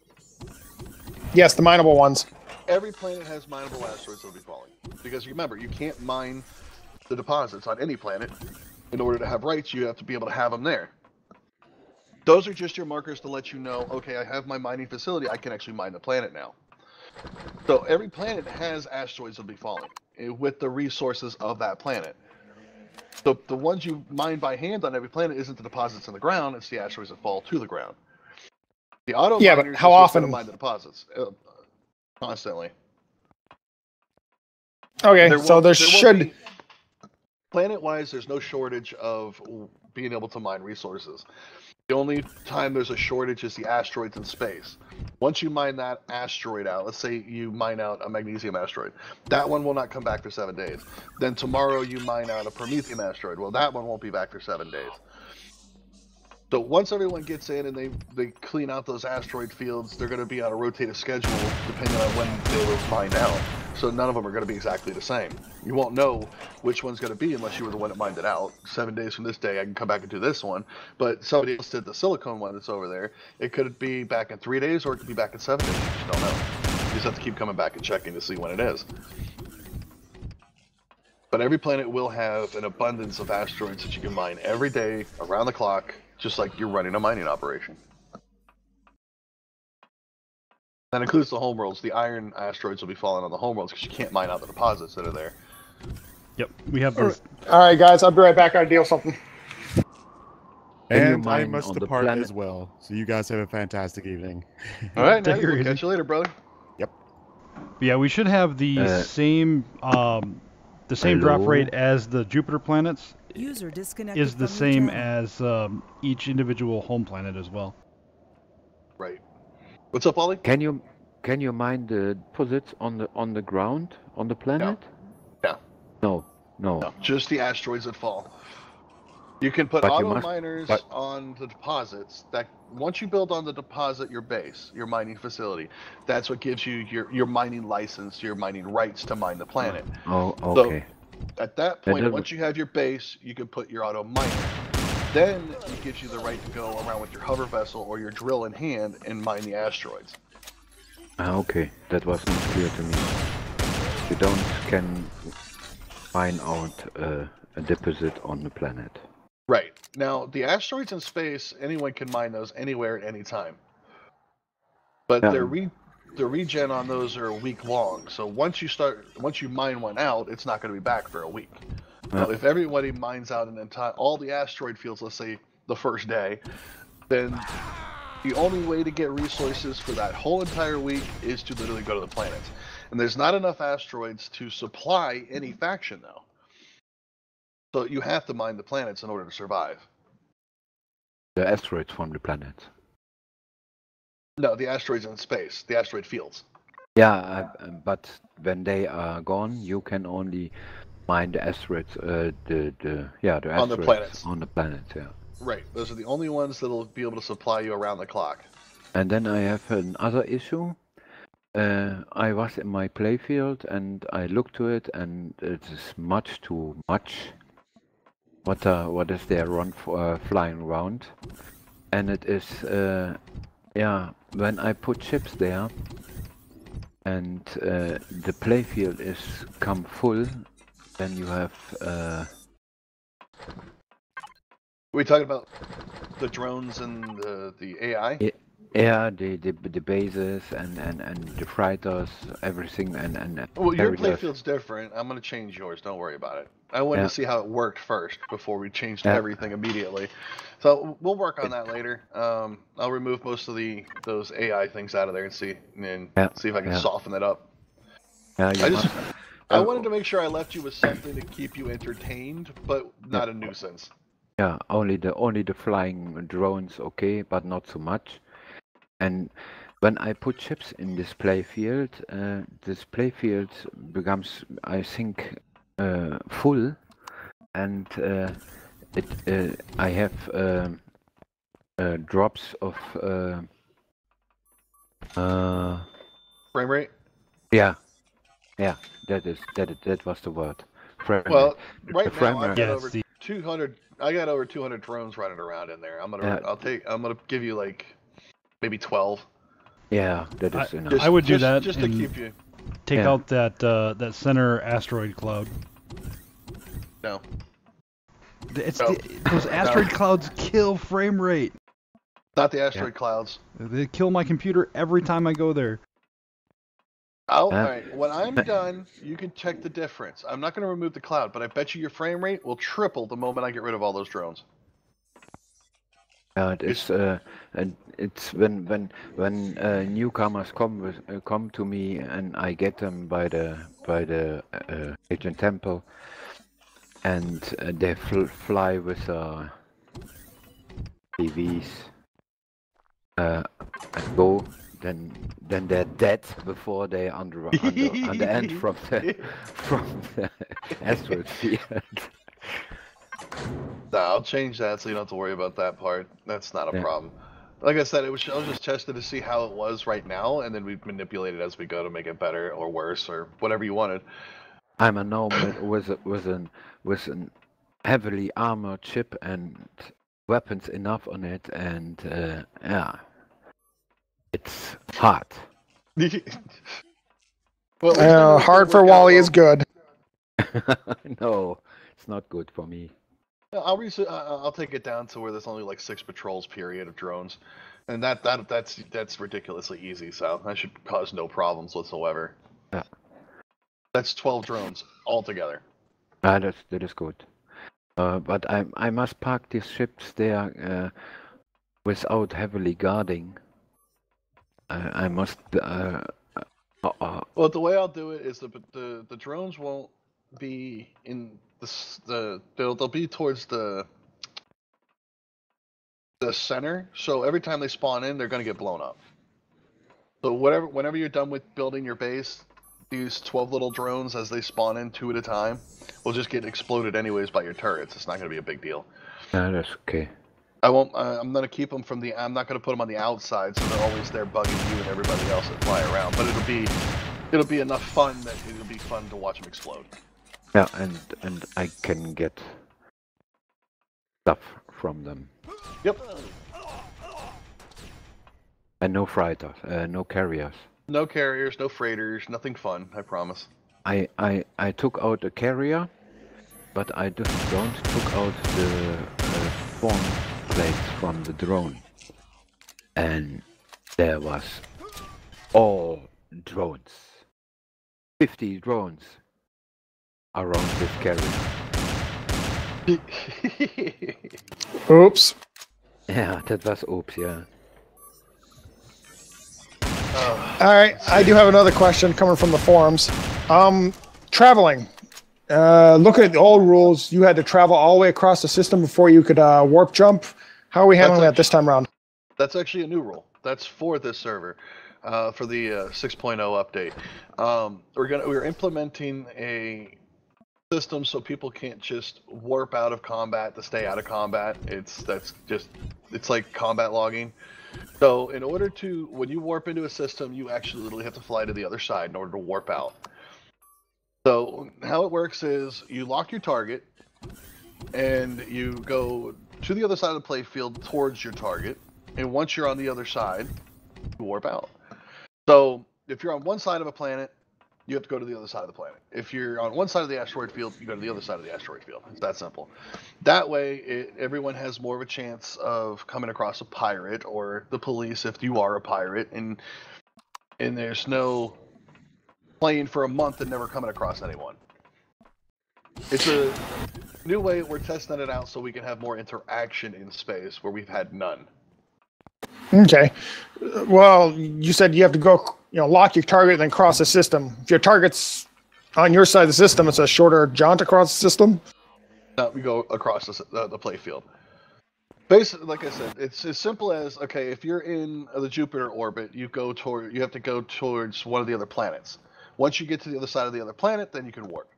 Yes, the mineable ones. Every planet has mineable asteroids that'll be falling. Because remember, you can't mine the deposits on any planet. In order to have rights, you have to be able to have them there. Those are just your markers to let you know, okay, I have my mining facility, I can actually mine the planet now. So every planet has asteroids that'll be falling with the resources of that planet. So the ones you mine by hand on every planet isn't the deposits in the ground, it's the asteroids that fall to the ground. The auto but miners how is what's often gonna mine the deposits constantly. Okay, so there should planet-wise, there's no shortage of being able to mine resources. The only time there's a shortage is the asteroids in space. Once you mine that asteroid out, let's say you mine out a magnesium asteroid, that one will not come back for 7 days. Then tomorrow you mine out a promethium asteroid. Well, that one won't be back for 7 days. So once everyone gets in and they clean out those asteroid fields, they're going to be on a rotative schedule depending on when they were mined out. So none of them are going to be exactly the same. You won't know which one's going to be unless you were the one that mined it out. 7 days from this day, I can come back and do this one. But somebody else did the silicone one that's over there. It could be back in 3 days or it could be back in 7 days. You just don't know. You just have to keep coming back and checking to see when it is. But every planet will have an abundance of asteroids that you can mine every day, around the clock, just like you're running a mining operation. That includes the homeworlds. The iron asteroids will be falling on the homeworlds because you can't mine out the deposits that are there. Yep, we have those. All right, guys, I'll be right back. I deal something. And I must depart as well. So you guys have a fantastic evening. All right, Take now her we'll easy. catch you later, brother. Yeah, we should have the same drop hello? rate as the Jupiter planets. User disconnected Is the from same your channel. as each individual home planet as well. Right. What's up, Ollie? Can you mine the deposits on the ground on the planet? No. No. No, just the asteroids that fall. You can put But you auto must- miners but- on the deposits. That once you build on the deposit your base, your mining facility, that's what gives you your mining license, your mining rights to mine the planet. Oh, okay. At that And point, then- once you have your base, you can put your auto miner. Then it gives you the right to go around with your hover vessel or your drill in hand and mine the asteroids. Okay, that was not clear to me. You can find out a deposit on the planet. Right. Now, the asteroids in space, anyone can mine those anywhere at any time. But Yeah. the regen on those are a week long. So once you mine one out, it's not going to be back for a week. Now, if everybody mines out all the asteroid fields, let's say the first day, then the only way to get resources for that whole entire week is to literally go to the planets. And there's not enough asteroids to supply any faction, though. So you have to mine the planets in order to survive. The asteroids from the planet. No, the asteroids in space, the asteroid fields. Yeah, but when they are gone, you can only mine the asteroids. The asteroids On the planets. On the planet, yeah. Right. Those are the only ones that'll be able to supply you around the clock. And then I have another issue. I was in my playfield and I looked to it, and it is much too much. What is there flying around? And it is when I put chips there and the playfield is come full, then you have We talking about the drones and the AI? the bases and the fighters, everything and Well, your carriers. playfield's different. I'm gonna change yours. Don't worry about it. I wanted Yeah. to see how it worked first before we changed Yeah. everything immediately. So we'll work on that later. I'll remove most of those AI things out of there and see if I can Yeah. soften it up. Yeah, you I just must- I wanted to make sure I left you with something to keep you entertained, but not a nuisance. Yeah, only the flying drones, okay, but not so much. And when I put chips in this playfield becomes, I think, full, and I have drops of Frame rate? yeah, that was the word. Frame Well, rate. right The now frame I've rate. got Yeah, over see. 200. I got over 200 drones running around in there. I'm gonna give you like maybe 12. Yeah, that is enough. I would do that just to and keep you. take Yeah. out that center asteroid cloud. No. Those asteroid clouds kill frame rate. Not the asteroid clouds. They kill my computer every time I go there. All right. When I'm done, you can check the difference. I'm not going to remove the cloud, but I bet you your frame rate will triple the moment I get rid of all those drones. Yeah, it's when newcomers come to me and I get them by the Agent Temple, and they fly with UAVs and go, then they're dead before they under end from the asteroid field. No, I'll change that so you don't have to worry about that part. That's not a problem. Like I said, I was just tested to see how it was right now, and then we manipulate it as we go to make it better or worse or whatever you wanted. I'm a nomad with an heavily armored ship and weapons enough on it, and yeah, it's hard. Well, hard for Wally is good. No, it's not good for me. I'll take it down to where there's only like 6 patrols period of drones, and that's ridiculously easy. So that should cause no problems whatsoever. Yeah. That's 12 drones altogether. That is good. But I must park these ships there without heavily guarding. I must. Well, the way I'll do it is the drones won't be in they'll be towards the center. So every time they spawn in, they're gonna get blown up. So whenever you're done with building your base, these 12 little drones, as they spawn in 2 at a time, will just get exploded anyways by your turrets. It's not gonna be a big deal. That's okay. I won't. I'm gonna keep them from the. I'm not gonna put them on the outside, so they're always there bugging you and everybody else that fly around. But it'll be enough fun that it'll be fun to watch them explode. Yeah, and I can get stuff from them. Yep. And no freighters, no carriers. No carriers, no freighters, nothing fun. I promise. I took out a carrier, but I don't took out the spawn plates from the drone. And there was all drones. 50 drones around this carrier. Oops. Yeah, that was oops, yeah. All right, I do have another question coming from the forums. Traveling. Looking at the old rules, you had to travel all the way across the system before you could warp jump. How are we handling that this time around? That's actually a new rule. That's for this server, for the 6.0 update. We're implementing a system so people can't just warp out of combat to stay out of combat. It's like combat logging. So in order to, when you warp into a system, you actually literally have to fly to the other side in order to warp out. So how it works is you lock your target and you go to the other side of the play field towards your target, and once you're on the other side, you warp out. So if you're on one side of a planet, you have to go to the other side of the planet. If you're on one side of the asteroid field, you go to the other side of the asteroid field. It's that simple. That way, everyone has more of a chance of coming across a pirate or the police if you are a pirate, and there's no playing for a month and never coming across anyone. It's a new way we're testing it out so we can have more interaction in space where we've had none. Okay. Well, you said you have to go, lock your target and then cross the system. If your target's on your side of the system, it's a shorter jaunt across the system? No, we go across the play field. Basically, like I said, it's as simple as, okay, if you're in the Jupiter orbit, you have to go towards one of the other planets. Once you get to the other side of the other planet, then you can warp.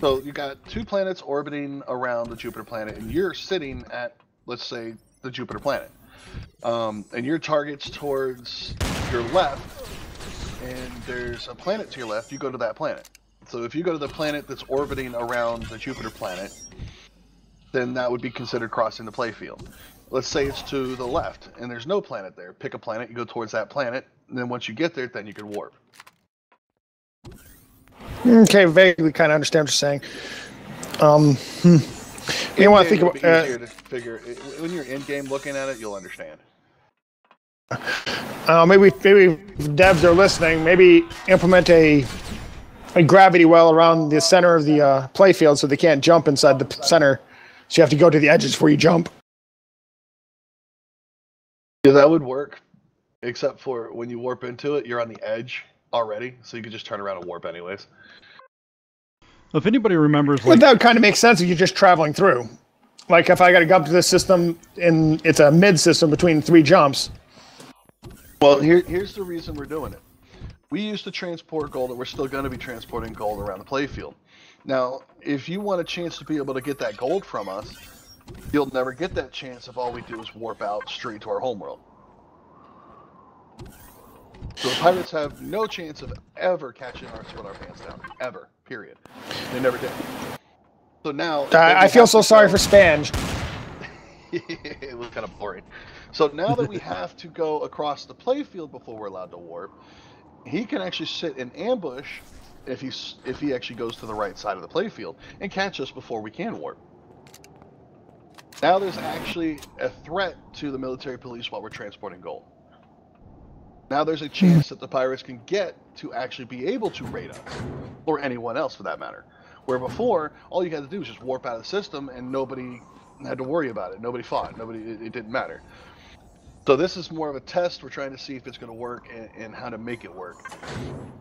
So you got 2 planets orbiting around the Jupiter planet, and you're sitting at, let's say, the Jupiter planet. And your target's towards your left, and there's a planet to your left, you go to that planet. So if you go to the planet that's orbiting around the Jupiter planet, then that would be considered crossing the playfield. Let's say it's to the left, and there's no planet there. Pick a planet, you go towards that planet, and then once you get there, then you can warp. Okay, vaguely kind of understand what you're saying. You want to think about easier to figure when you're in game looking at it, you'll understand. Maybe devs are listening. Maybe implement a gravity well around the center of the playfield so they can't jump inside the center. So you have to go to the edges before you jump. Yeah, that would work, except for when you warp into it, you're on the edge already, so you could just turn around and warp anyways. If anybody remembers, Well, that would kind of make sense if you're just traveling through. Like if I got to go up to this system, and it's a mid system between 3 jumps. Well, here's the reason we're doing it. We used to transport gold, and we're still going to be transporting gold around the playfield. Now, if you want a chance to be able to get that gold from us, you'll never get that chance if all we do is warp out straight to our homeworld. So the pirates have no chance of ever catching us with our pants down. Ever. Period. They never did. So now... I feel so sorry for Spange. It was kind of boring. So now that we have to go across the playfield before we're allowed to warp, he can actually sit in ambush if he actually goes to the right side of the playfield and catch us before we can warp. Now there's actually a threat to the military police while we're transporting gold. Now there's a chance that the pirates can get to actually be able to raid us, or anyone else for that matter. Where before, all you had to do was just warp out of the system and nobody had to worry about it. Nobody fought. It didn't matter. So this is more of a test. We're trying to see if it's going to work and how to make it work.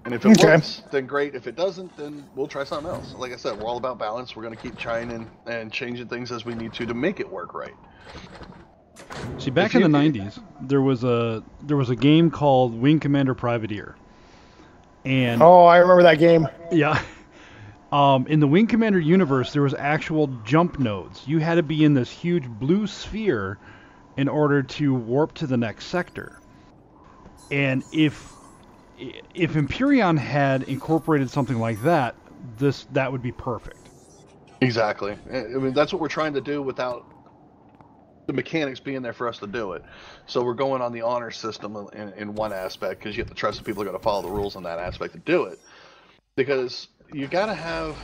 And if it works, then great. If it doesn't, then we'll try something else. Like I said, we're all about balance. We're going to keep trying and changing things as we need to make it work right. See, back in the 90s, there was a game called Wing Commander Privateer. And oh, I remember that game. Yeah. In the Wing Commander universe, there was actual jump nodes. You had to be in this huge blue sphere in order to warp to the next sector. And if Empyreon had incorporated something like that, that would be perfect. Exactly. I mean, that's what we're trying to do without the mechanics being there for us to do it. So we're going on the honor system in one aspect, because you have to trust the people are going to follow the rules on that aspect to do it. Because you got to have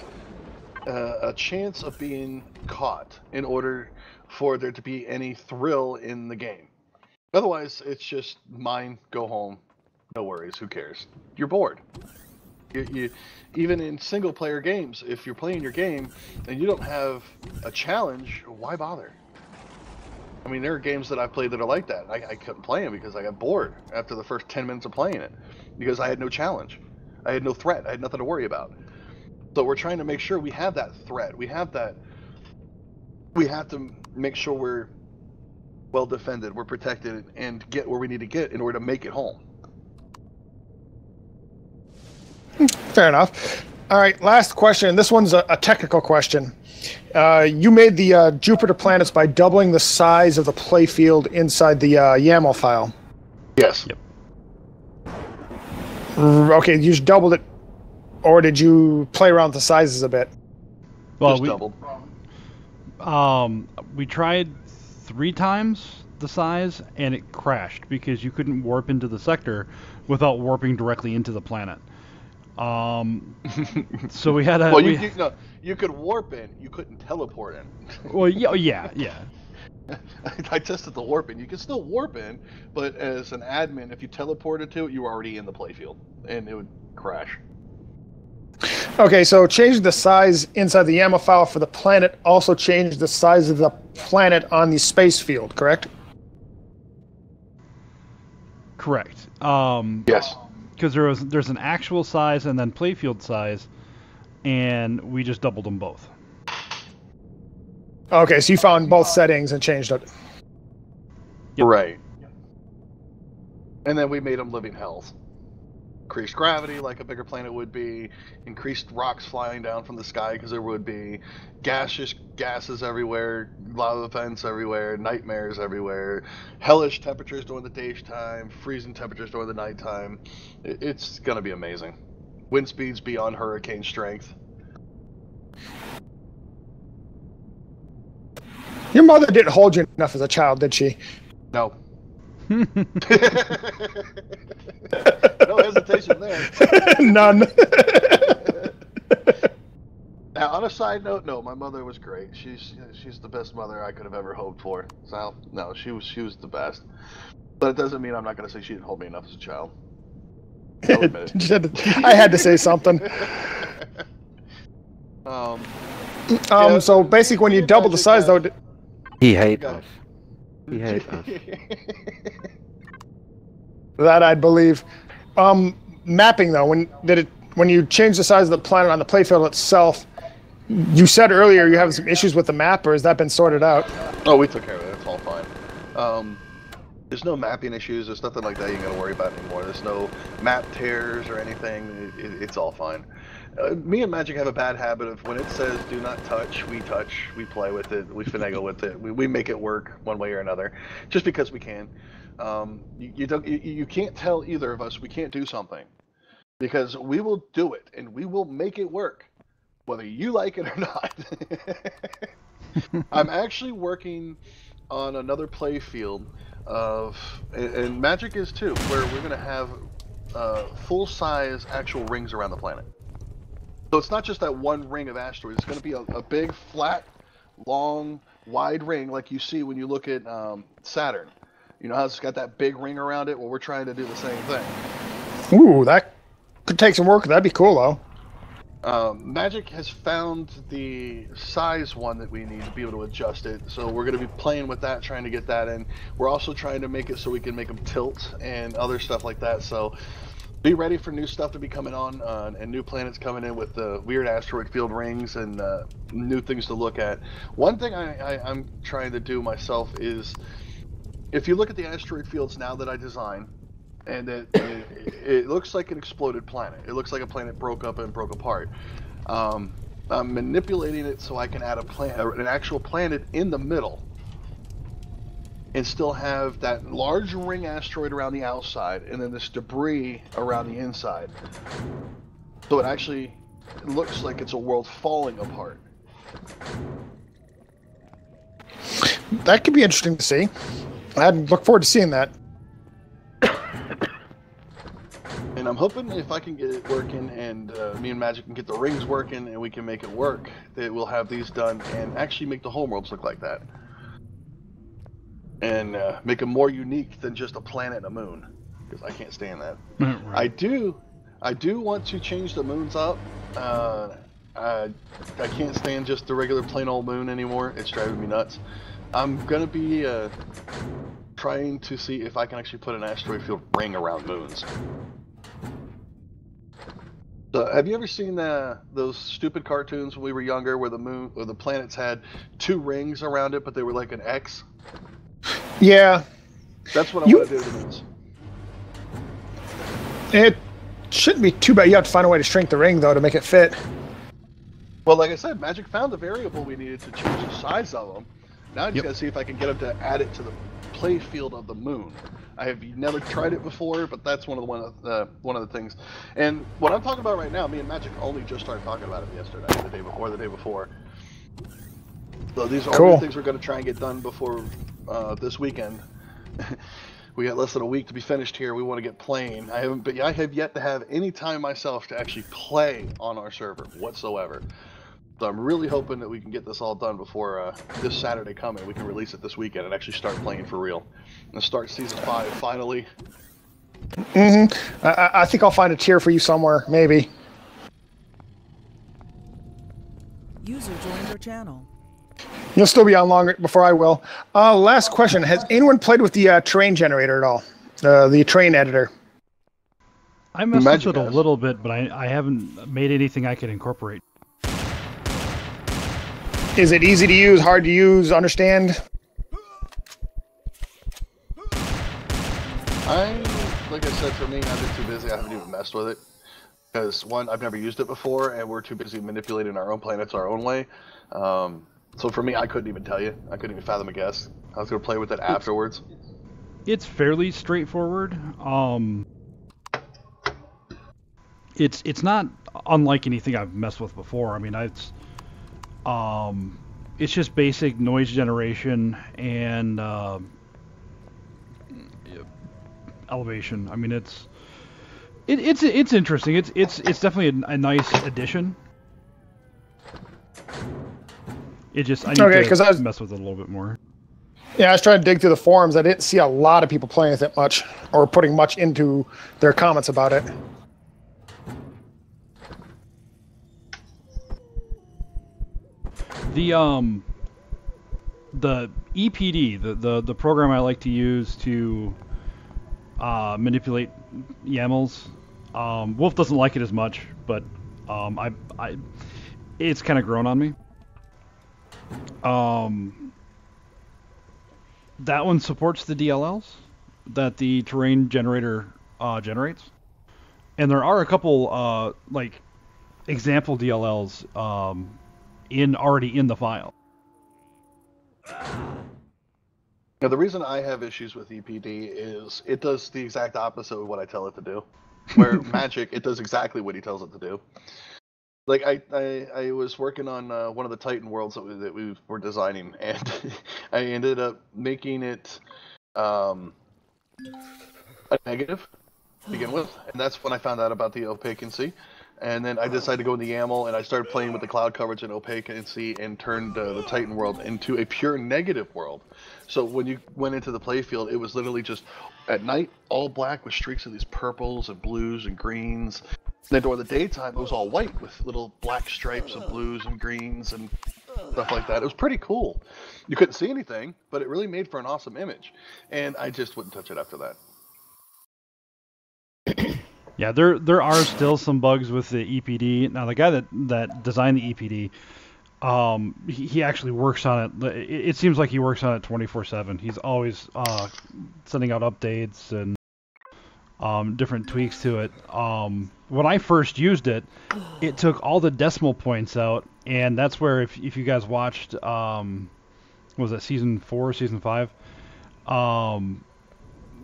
a chance of being caught in order for there to be any thrill in the game. Otherwise, it's just mine, go home, no worries, who cares? You're bored. You even in single player games, if you're playing your game and you don't have a challenge, why bother? I mean, there are games that I've played that are like that. I couldn't play them because I got bored after the first 10 minutes of playing it, because I had no challenge. I had no threat. I had nothing to worry about. So we're trying to make sure we have that threat. We have to make sure we're well defended, we're protected, and get where we need to get in order to make it home. Fair enough. All right, last question. This one's a technical question. You made the Jupiter planets by doubling the size of the playfield inside the YAML file. Yes. Yep. Okay, you just doubled it, or did you play around with the sizes a bit? Well, Just doubled. We tried 3 times the size, and it crashed because you couldn't warp into the sector without warping directly into the planet. So we had a... Well, you could warp in, you couldn't teleport in. Well, yeah. I tested the warp in. You can still warp in, but as an admin, if you teleported to it, you were already in the playfield, and it would crash. Okay, so changing the size inside the YAML file for the planet also changed the size of the planet on the space field, correct? Correct. Yes. Because there's an actual size and then playfield size, and we just doubled them both. Okay, so you found both settings and changed it. Yep. Right. And then we made them living hells. Increased gravity, like a bigger planet would be. Increased rocks flying down from the sky, because there would be. Gases everywhere. Lava vents everywhere. Nightmares everywhere. Hellish temperatures during the daytime. Freezing temperatures during the nighttime. It's going to be amazing. Wind speeds beyond hurricane strength. Your mother didn't hold you enough as a child, did she? No. No hesitation there. None. Now, on a side note, no, my mother was great. She's the best mother I could have ever hoped for. So, no, she was the best. But it doesn't mean I'm not going to say she didn't hold me enough as a child. I'll admit it. I had to say something. So basically, when you double the size, though. He hates us. He hates us. That I'd believe. Mapping though, when you change the size of the planet on the playfield itself, You said earlier you have some issues with the map, or has that been sorted out? Oh, we took care of it. It's all fine. There's no mapping issues. There's nothing like that you got to worry about anymore. There's no map tears or anything. It's all fine. Me and Magic have a bad habit of when it says do not touch, we play with it, we finagle with it, we make it work one way or another, just because we can. You can't tell either of us we can't do something, because we will do it and we will make it work, whether you like it or not. I'm actually working on another play field and Magic is too, where we're going to have full-size actual rings around the planet. So it's not just that one ring of asteroids. It's going to be a big, flat, long, wide ring like you see when you look at Saturn. You know how it's got that big ring around it? Well, we're trying to do the same thing. Ooh, that could take some work. That'd be cool, though. Magic has found the size one that we need to be able to adjust it. So we're going to be playing with that, trying to get that in. We're also trying to make it so we can make them tilt and other stuff like that. So be ready for new stuff to be coming on and new planets coming in with the weird asteroid field rings and new things to look at. One thing I'm trying to do myself is, if you look at the asteroid fields now that I design, and it looks like an exploded planet. It looks like a planet broke up and broke apart. I'm manipulating it so I can add an actual planet in the middle and still have that large ring asteroid around the outside and then this debris around the inside. So it actually looks like it's a world falling apart. That could be interesting to see. I'd look forward to seeing that. And I'm hoping if I can get it working and me and Magic can get the rings working and we can make it work, that we'll have these done and actually make the homeworlds look like that. And make them more unique than just a planet and a moon, because I can't stand that. Right. I do want to change the moons up. I can't stand just the regular plain old moon anymore. It's driving me nuts. I'm gonna be trying to see if I can actually put an asteroid field ring around moons. So, have you ever seen those stupid cartoons when we were younger, where the planets had two rings around it, but they were like an X? Yeah. That's what I want to do to the moons. It shouldn't be too bad. You have to find a way to shrink the ring, though, to make it fit. Well, like I said, Magic found the variable we needed to change the size of them. Now I just gotta see if I can get them to add it to the play field of the moon. I have never tried it before, but that's one of the things. And what I'm talking about right now, me and Magic only just started talking about it yesterday, the day before. So these are all the things we're going to try and get done before this weekend. We got less than a week to be finished here. We want to get playing. I have yet to have any time myself to actually play on our server whatsoever. So I'm really hoping that we can get this all done before this Saturday coming. We can release it this weekend and actually start playing for real. And start Season 5 finally. I think I'll find a tier for you somewhere, maybe. User joined your channel. You'll still be on longer before I will. Last question. Has anyone played with the terrain generator at all? The terrain editor? I messed with it a little bit, but I haven't made anything I can incorporate. Is it easy to use, hard to use, understand? Like I said, for me, I've been too busy. I haven't even messed with it. Because, one, I've never used it before, and we're too busy manipulating our own planets our own way. So for me, I couldn't even tell you. I couldn't even fathom a guess. I was going to play with it afterwards. It's fairly straightforward. It's not unlike anything I've messed with before. I mean, it's just basic noise generation and elevation. I mean, it's interesting. It's definitely a nice addition. I need to mess with it a little bit more. Yeah, I was trying to dig through the forums. I didn't see a lot of people playing with it much, or putting much into their comments about it. The EPD, the program I like to use to manipulate YAMLs. Wolf doesn't like it as much, but it's kind of grown on me. That one supports the DLLs that the terrain generator generates, and there are a couple like example DLLs already in the file. Now, the reason I have issues with EPD is it does the exact opposite of what I tell it to do. Where Magic, it does exactly what he tells it to do. Like, I was working on one of the Titan worlds that we were designing, and I ended up making it a negative to begin with, and that's when I found out about the opacancy. And then I decided to go in the YAML, and I started playing with the cloud coverage and opacancy and turned the Titan world into a pure negative world. So when you went into the playfield, it was literally just, at night, all black with streaks of these purples and blues and greens. And then during the daytime, it was all white with little black stripes of blues and greens and stuff like that. It was pretty cool. You couldn't see anything, but it really made for an awesome image. And I just wouldn't touch it after that. Yeah, there are still some bugs with the EPD. Now, the guy that designed the EPD, he actually works on it. It seems like he works on it 24/7. He's always sending out updates and different tweaks to it. When I first used it, it took all the decimal points out, and that's where if you guys watched, was it season 4, season 5,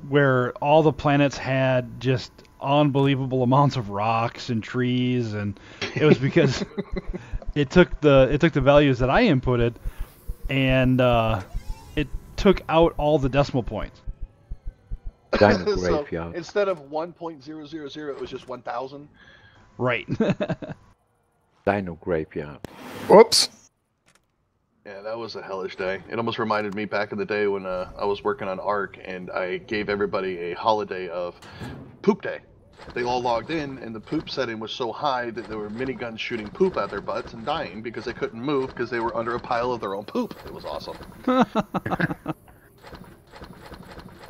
where all the planets had just unbelievable amounts of rocks and trees, and it was because it took the values that I inputted, and it took out all the decimal points. Dino So Graveyard. instead of 1.000, it was just 1,000. Right. Dino Graveyard. Whoops. Yeah, that was a hellish day. It almost reminded me back in the day when I was working on ARC, and I gave everybody a holiday of Poop Day. They all logged in, and the poop setting was so high that there were miniguns shooting poop out their butts and dying because they couldn't move because they were under a pile of their own poop. It was awesome.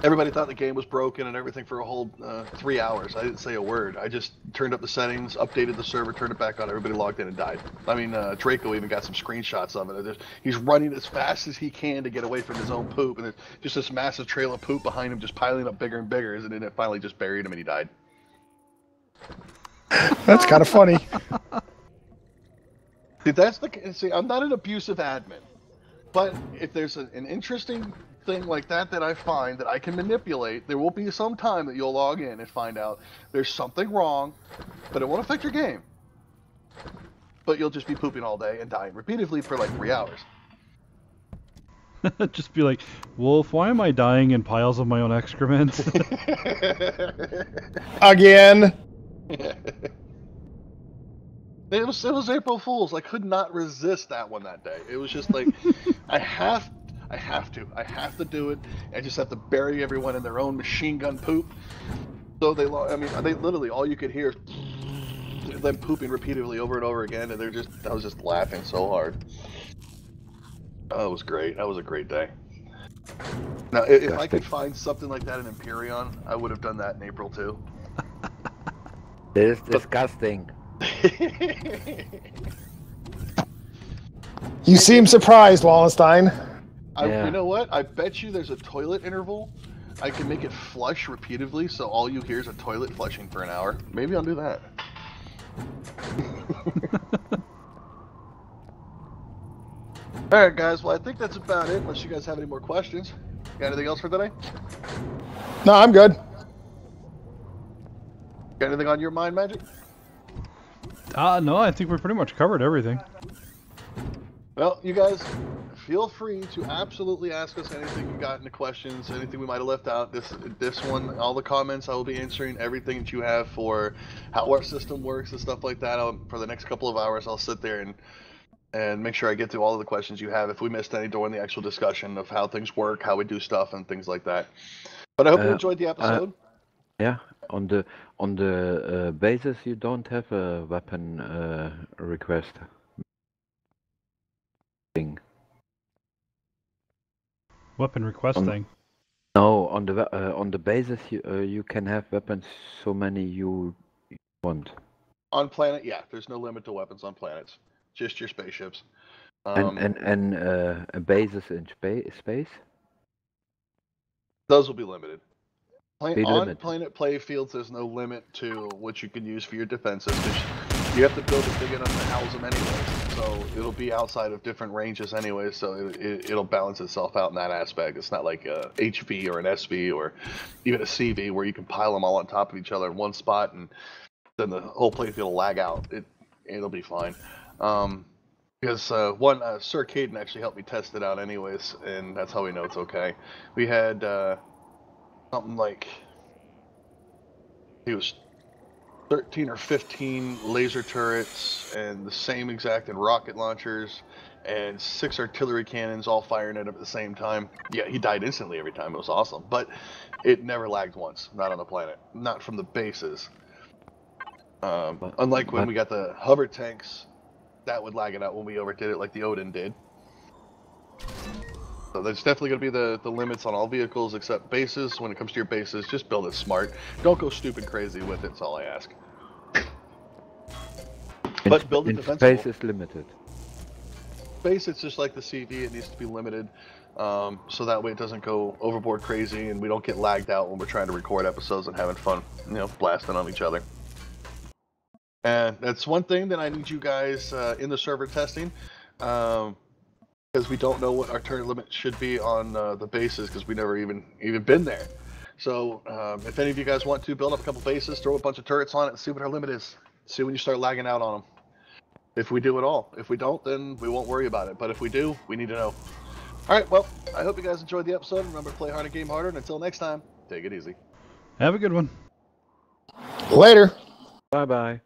Everybody thought the game was broken and everything for a whole 3 hours. I didn't say a word. I just turned up the settings, updated the server, turned it back on. Everybody logged in and died. I mean, Draco even got some screenshots of it. He's running as fast as he can to get away from his own poop, and there's just this massive trail of poop behind him just piling up bigger and bigger, and then it finally just buried him and he died. That's kind of funny. See, I'm not an abusive admin, but if there's an interesting thing like that I find that I can manipulate, there will be some time that you'll log in and find out there's something wrong, but it won't affect your game. But you'll just be pooping all day and dying repeatedly for like 3 hours. Just be like, Wolf, why am I dying in piles of my own excrement? Again. It was April Fool's. I could not resist that one that day. It was just like, I have to do it. I just have to bury everyone in their own machine gun poop. So they literally, all you could hear is them pooping repeatedly over and over again, and I was just laughing so hard. Oh, it was great. That was a great day. Now, if I could find something like that in Empyrean, I would have done that in April too. This is disgusting. You seem surprised, Wallenstein. Yeah. You know what? I bet you there's a toilet interval. I can make it flush repeatedly, so all you hear is a toilet flushing for an hour. Maybe I'll do that. Alright, guys. Well, I think that's about it, unless you guys have any more questions. Got anything else for today? No, I'm good. Got anything on your mind, Magic? No, I think we pretty much covered everything. Well, you guys, feel free to absolutely ask us anything you got, any questions, anything we might have left out. This one, all the comments, I will be answering everything that you have for how our system works and stuff like that. For the next couple of hours, I'll sit there and make sure I get to all of the questions you have if we missed any during the actual discussion of how things work, how we do stuff, and things like that. But I hope you enjoyed the episode. Yeah, on the basis you don't have a weapon request thing. Weapon request thing. No, on the basis you can have weapons so many you want. On planet, yeah, there's no limit to weapons on planets. just your spaceships. And bases in space. Those will be limited. Be On limited. planet playfields, there's no limit to what you can use for your defenses. 'Cause you have to build it big enough to house them anyways. So it'll be outside of different ranges anyway. So it'll balance itself out in that aspect. It's not like a HV or an SV or even a CV where you can pile them all on top of each other in one spot and then the whole playfield will lag out. It'll be fine. Because Sir Caden actually helped me test it out anyways, and that's how we know it's okay. We had something like, it was 13 or 15 laser turrets and the same exact in rocket launchers and 6 artillery cannons all firing at him at the same time. Yeah, he died instantly every time. It was awesome, but it never lagged once. Not on the planet. Not from the bases. Unlike when we got the hover tanks, that would lag it out when we overdid it like the Odin did. So there's definitely going to be the limits on all vehicles except bases. When it comes to your bases, just build it smart. Don't go stupid crazy with it, that's all I ask. But build it defensible. Space is limited. Space, it's just like the CV, it needs to be limited. So that way it doesn't go overboard crazy and we don't get lagged out when we're trying to record episodes and having fun, blasting on each other. And that's one thing that I need you guys in the server testing, because we don't know what our turret limit should be on the bases because we never even been there. So if any of you guys want to build up a couple bases, throw a bunch of turrets on it and see what our limit is. See when you start lagging out on them. If we do at all. If we don't, then we won't worry about it. But if we do, we need to know. Alright, well, I hope you guys enjoyed the episode. Remember to play hard and game harder. And until next time, take it easy. Have a good one. Later. Bye-bye.